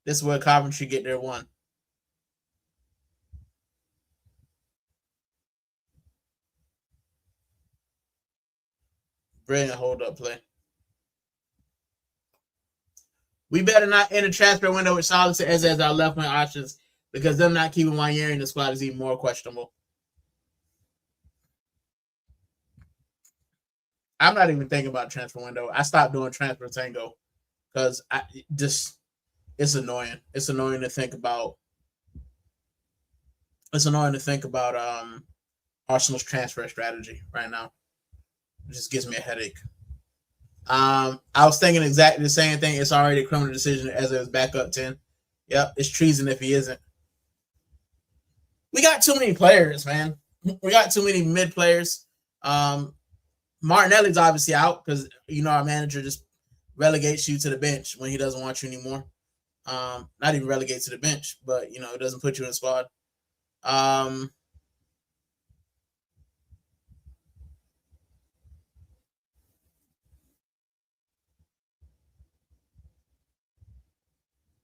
This is where Coventry get their one. Brilliant hold-up play. We better not enter transfer window with Salas and Eze as our left wing options because them not keeping Wanyeri in the squad is even more questionable. I'm not even thinking about transfer window. I stopped doing transfer tango because it's annoying. It's annoying to think about. It's annoying to think about Arsenal's transfer strategy right now. It just gives me a headache. I was thinking exactly the same thing. It's already a criminal decision as it was back up 10. Yep, it's treason if he isn't. We got too many players, man. We got too many mid players. Martinelli's obviously out because our manager just relegates you to the bench when he doesn't want you anymore. Not even relegate to the bench, but it doesn't put you in the squad.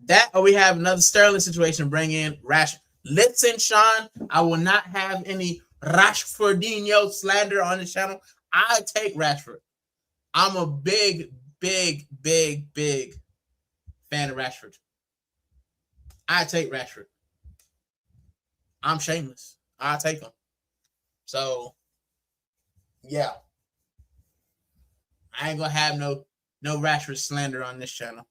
That or we have another Sterling situation. Bring in Rash. Listen, Sean, I will not have any Rashfordinho slander on the channel. I take Rashford. I'm a big fan of Rashford. I take Rashford. I'm shameless. I take him. So yeah, I ain't gonna have no Rashford slander on this channel.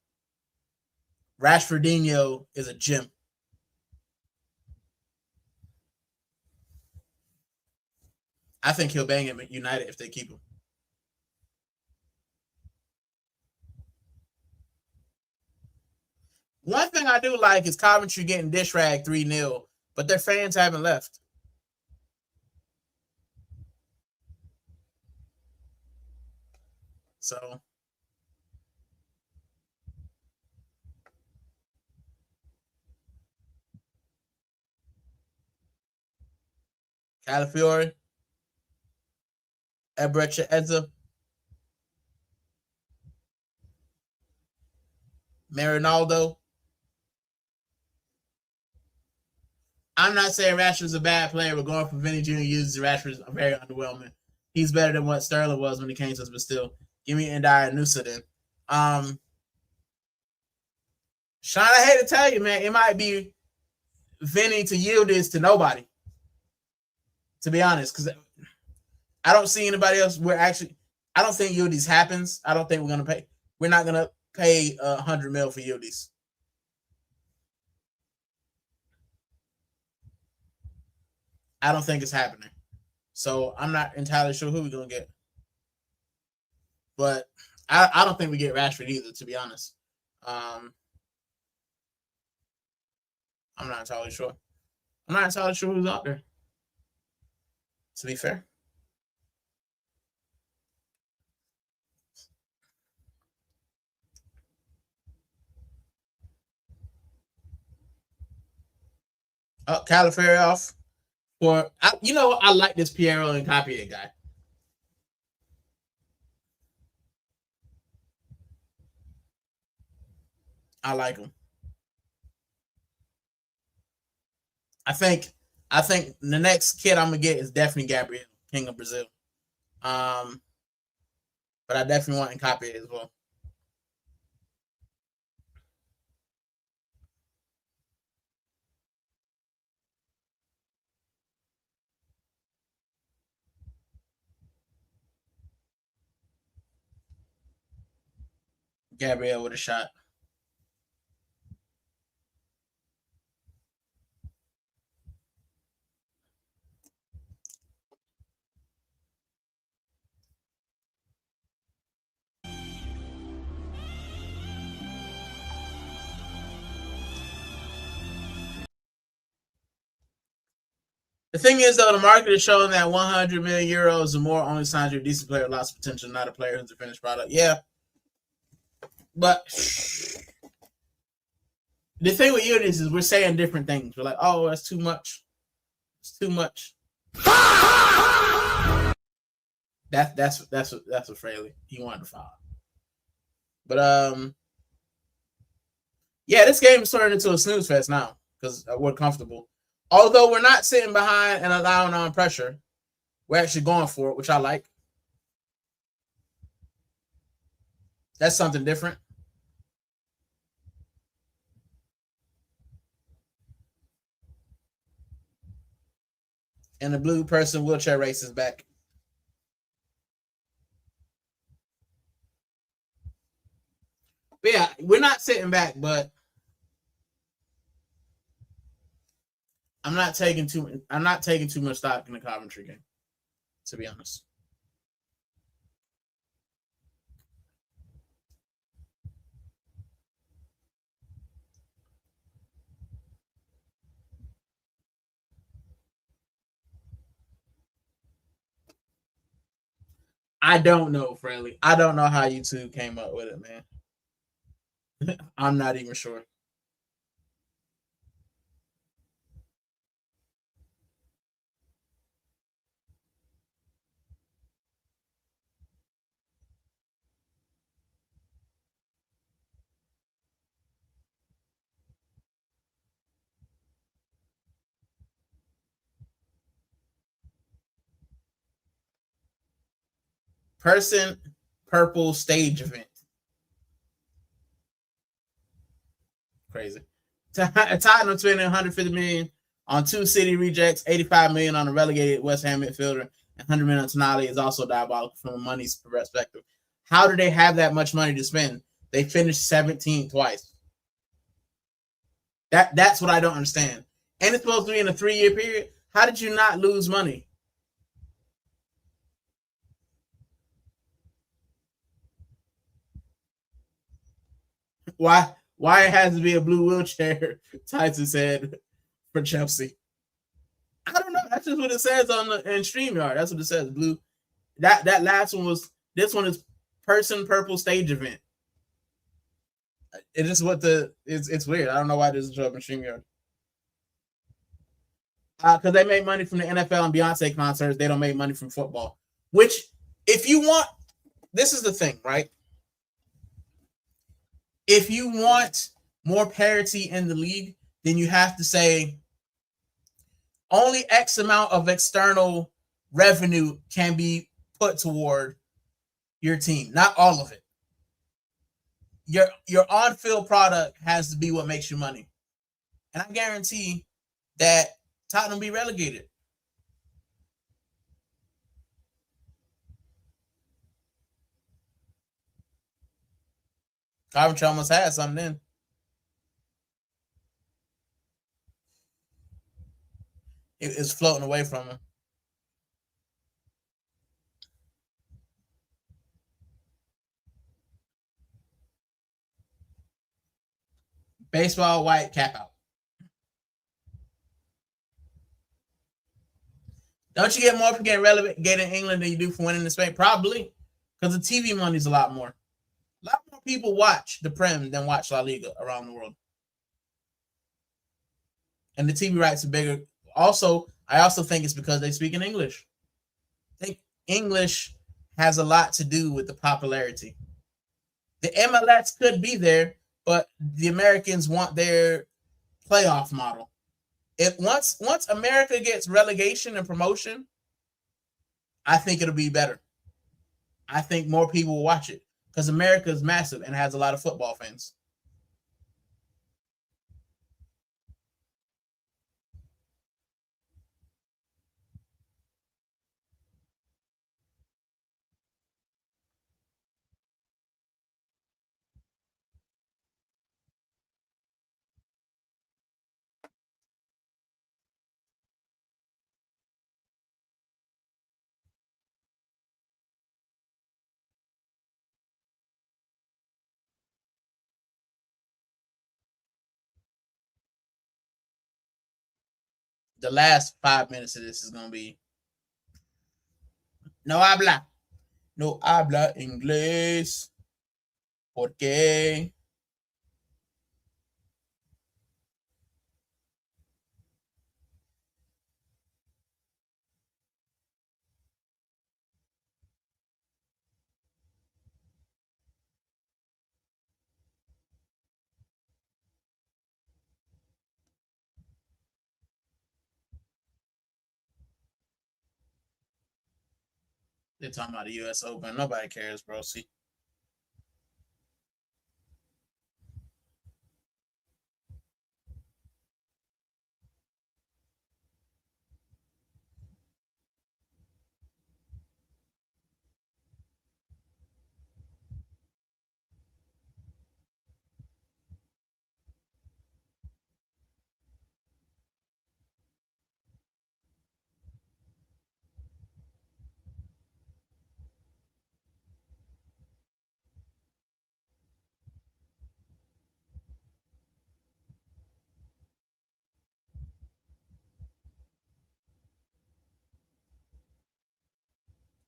Rashfordinho is a gem. I think he'll bang him at United if they keep him. One thing I do like is Coventry getting dish rag 3-0, but their fans haven't left. So Calafiore, Ebrecha Eza, Marinaldo. I'm not saying Rashford's a bad player. We're going for Vinny Jr. uses Rashford's very underwhelming. He's better than what Sterling was when he came to us, but still, give me Ndiaye Nusa then. Sean, I hate to tell you, man, it might be Vinny to yield this to nobody. To be honest, because I don't see anybody else. I don't think Yildiz happens. I don't think we're gonna pay. We're not gonna pay 100 mil for Yildiz. I don't think it's happening. So I'm not entirely sure who we're gonna get. But I don't think we get Rashford either, to be honest. I'm not entirely sure. I'm not entirely sure who's out there, to be fair. Oh, Calafiori off. I like this Piero and Capier guy. I like him. I think the next kid I'm gonna get is definitely Gabriel, King of Brazil. But I definitely want Capier as well. Gabriel with a shot. The thing is, though, the market is showing that 100 million euros or more only signs you a decent player, lots of potential, not a player who's a finished product. Yeah, but the thing with you is we're saying different things. We're like, oh, that's too much. It's too much. That's what Fraley he wanted to foul. But yeah, this game is turning into a snooze fest now because we're comfortable. Although we're not sitting behind and allowing on pressure, we're actually going for it, which I like. That's something different. And the blue person wheelchair race is back. But yeah, we're not sitting back, but I'm not taking too much stock in the Coventry game, to be honest. I don't know, Friendly. I don't know how you two came up with it, man. I'm not even sure. Person purple stage event. Crazy. Tottenham spending 150 million on 2 City rejects, 85 million on a relegated West Ham midfielder, and 100 million on Tonali is also diabolical from a money perspective. How do they have that much money to spend? They finished 17th twice. That's what I don't understand. And it's supposed to be in a 3-year period. How did you not lose money? Why it has to be a blue wheelchair? Tyson said for Chelsea. I don't know. That's just what it says on the in StreamYard. That's what it says. Blue. That last one was. This one is person purple stage event. It is what the it's weird. I don't know why this is show up in StreamYard. Because they make money from the NFL and Beyonce concerts. They don't make money from football. Which, if you want, this is the thing, right? If you want more parity in the league, then you have to say only X amount of external revenue can be put toward your team, not all of it. Your on-field product has to be what makes you money. And I guarantee that Tottenham be relegated. Coventry almost had something then. It is floating away from him. Baseball white cap out. Don't you get more for getting relegated in England than you do for winning in Spain? Probably, because the TV money's a lot more. A lot more people watch the Prem than watch La Liga around the world, and the TV rights are bigger. Also, I also think it's because they speak in English. I think English has a lot to do with the popularity. The MLS could be there, but the Americans want their playoff model. If once America gets relegation and promotion, I think it'll be better. I think more people will watch it because America is massive and has a lot of football fans. The last 5 minutes of this is gonna be no habla, no habla inglés, porque they're talking about the U.S. Open. Nobody cares, bro. See,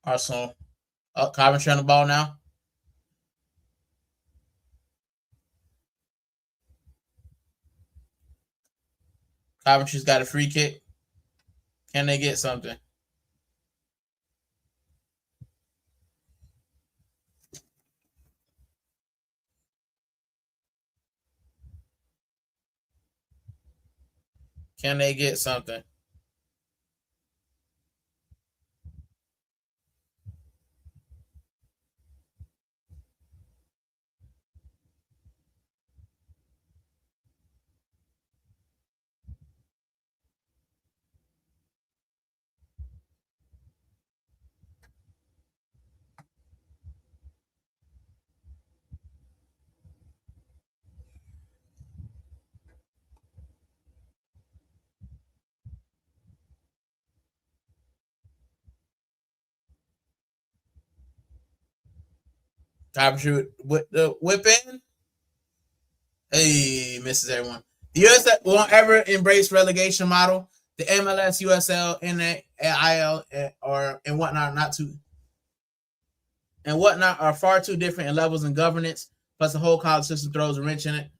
Arsenal, Coventry on the ball now. Coventry's got a free kick. Can they get something? Can they get something? Copper with the whip in. Hey, misses everyone. The US won't ever embrace relegation model. The MLS, USL, NAIL, or and whatnot, not too and whatnot are far too different in levels and governance. Plus, the whole college system throws a wrench in it.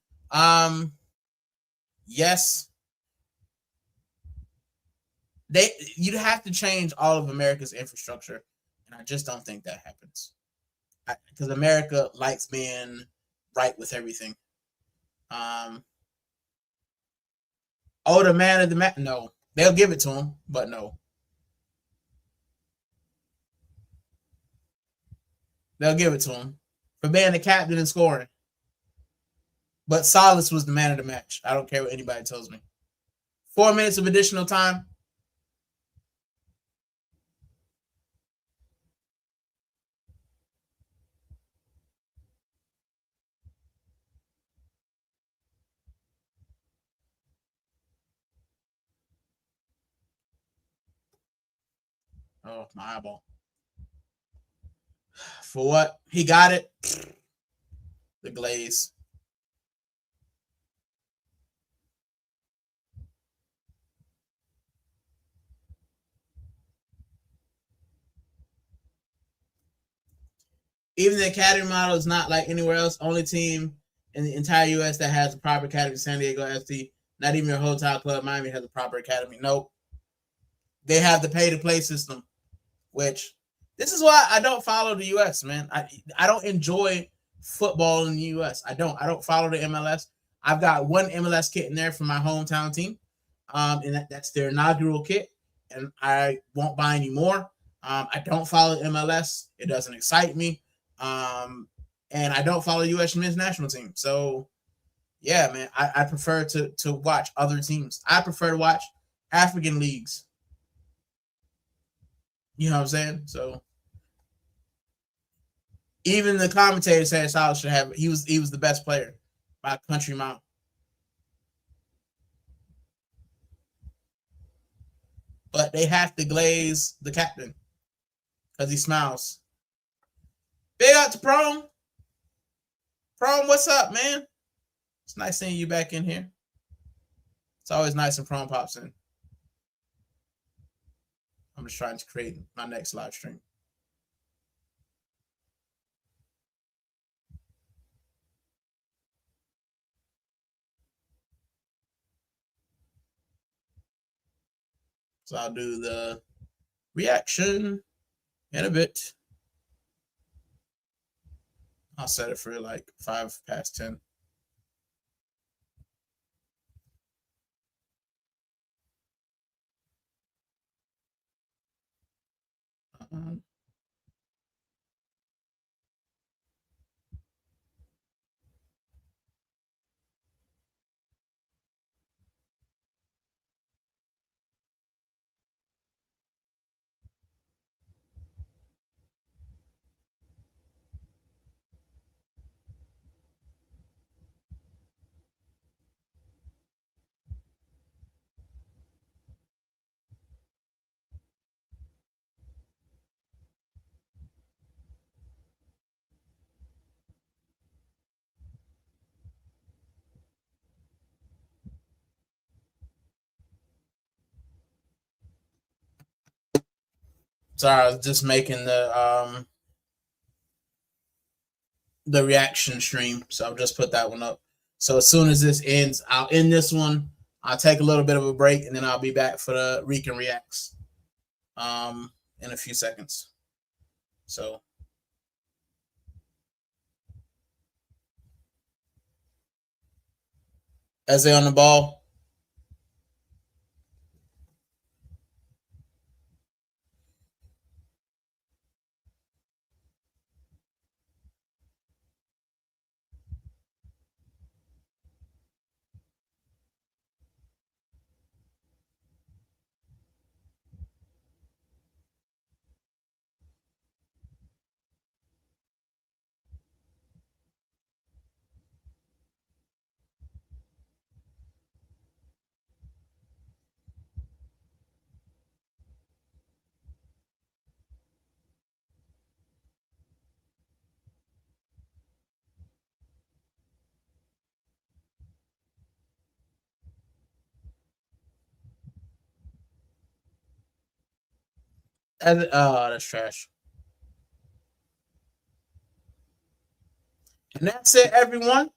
Yes, you'd have to change all of America's infrastructure, and I just don't think that happens. Because America likes being right with everything. The man of the match. No, they'll give it to him, but no, they'll give it to him for being the captain and scoring. But Salas was the man of the match. I don't care what anybody tells me. 4 minutes of additional time. Oh, my eyeball. For what? He got it. The glaze. Even the academy model is not like anywhere else. Only team in the entire U.S. that has a proper academy, San Diego FC. Not even your hotel club, Miami, has a proper academy. Nope. They have the pay-to-play system, which this is why I don't follow the U.S., man. I don't enjoy football in the U.S. I don't follow the MLS. I've got one MLS kit in there for my hometown team, and that's their inaugural kit, and I won't buy any more. I don't follow MLS. It doesn't excite me. And I don't follow U.S. men's national team. So, yeah, man, I prefer to watch other teams. I prefer to watch African leagues. You know what I'm saying? So, even the commentator said Salah should have. He was the best player by country mile. But they have to glaze the captain because he smiles. Big out to Prom. Prom, what's up, man? It's nice seeing you back in here. It's always nice when Prom pops in. I'm just trying to create my next live stream. So I'll do the reaction in a bit. I'll set it for like 10:05. Sorry, I was just making the reaction stream, so I'll just put that one up. So as soon as this ends, I'll end this one. I'll take a little bit of a break, and then I'll be back for the Rican reacts in a few seconds. So as they on the ball. Oh, that's trash. And that's it, everyone.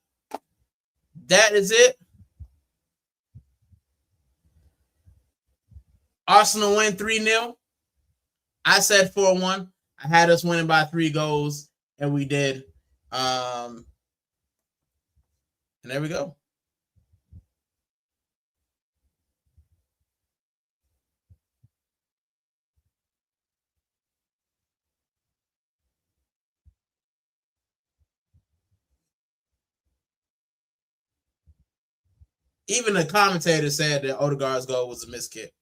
That is it. Arsenal win 3-0. I said 4-1. I had us winning by 3 goals, and we did. And there we go. Even the commentator said that Odegaard's goal was a missed kick.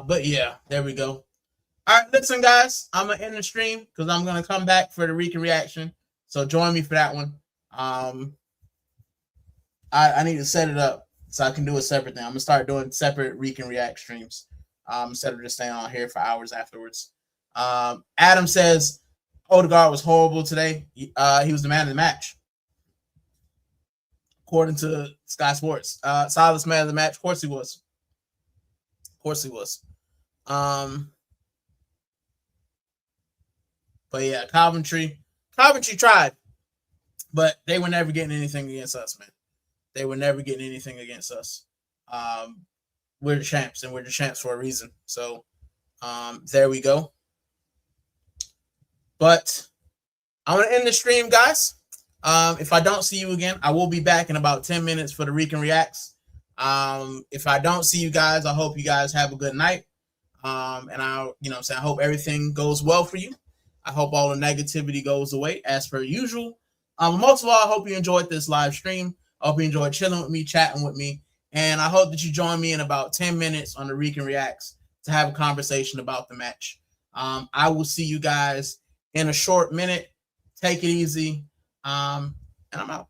But yeah, there we go. All right, listen, guys, I'm gonna end the stream because I'm gonna come back for the Rican reaction. So join me for that one. I need to set it up so I can do a separate thing. I'm gonna start doing separate Rican react streams instead of just staying on here for hours afterwards. Adam says Odegaard was horrible today. He was the man of the match, according to Sky Sports. Silas man of the match. Of course he was. Of course he was. But yeah, Coventry tried, but they were never getting anything against us, man. They were never getting anything against us. We're the champs, and we're the champs for a reason. So there we go. But I'm going to end the stream, guys. If I don't see you again, I will be back in about 10 minutes for the Rican Reacts. If I don't see you guys, I hope you guys have a good night. And I hope everything goes well for you. I hope all the negativity goes away as per usual. Most of all, I hope you enjoyed this live stream. I hope you enjoyed chilling with me, chatting with me. And I hope that you join me in about 10 minutes on the Rican Reacts to have a conversation about the match. I will see you guys in a short minute. Take it easy. And I'm out.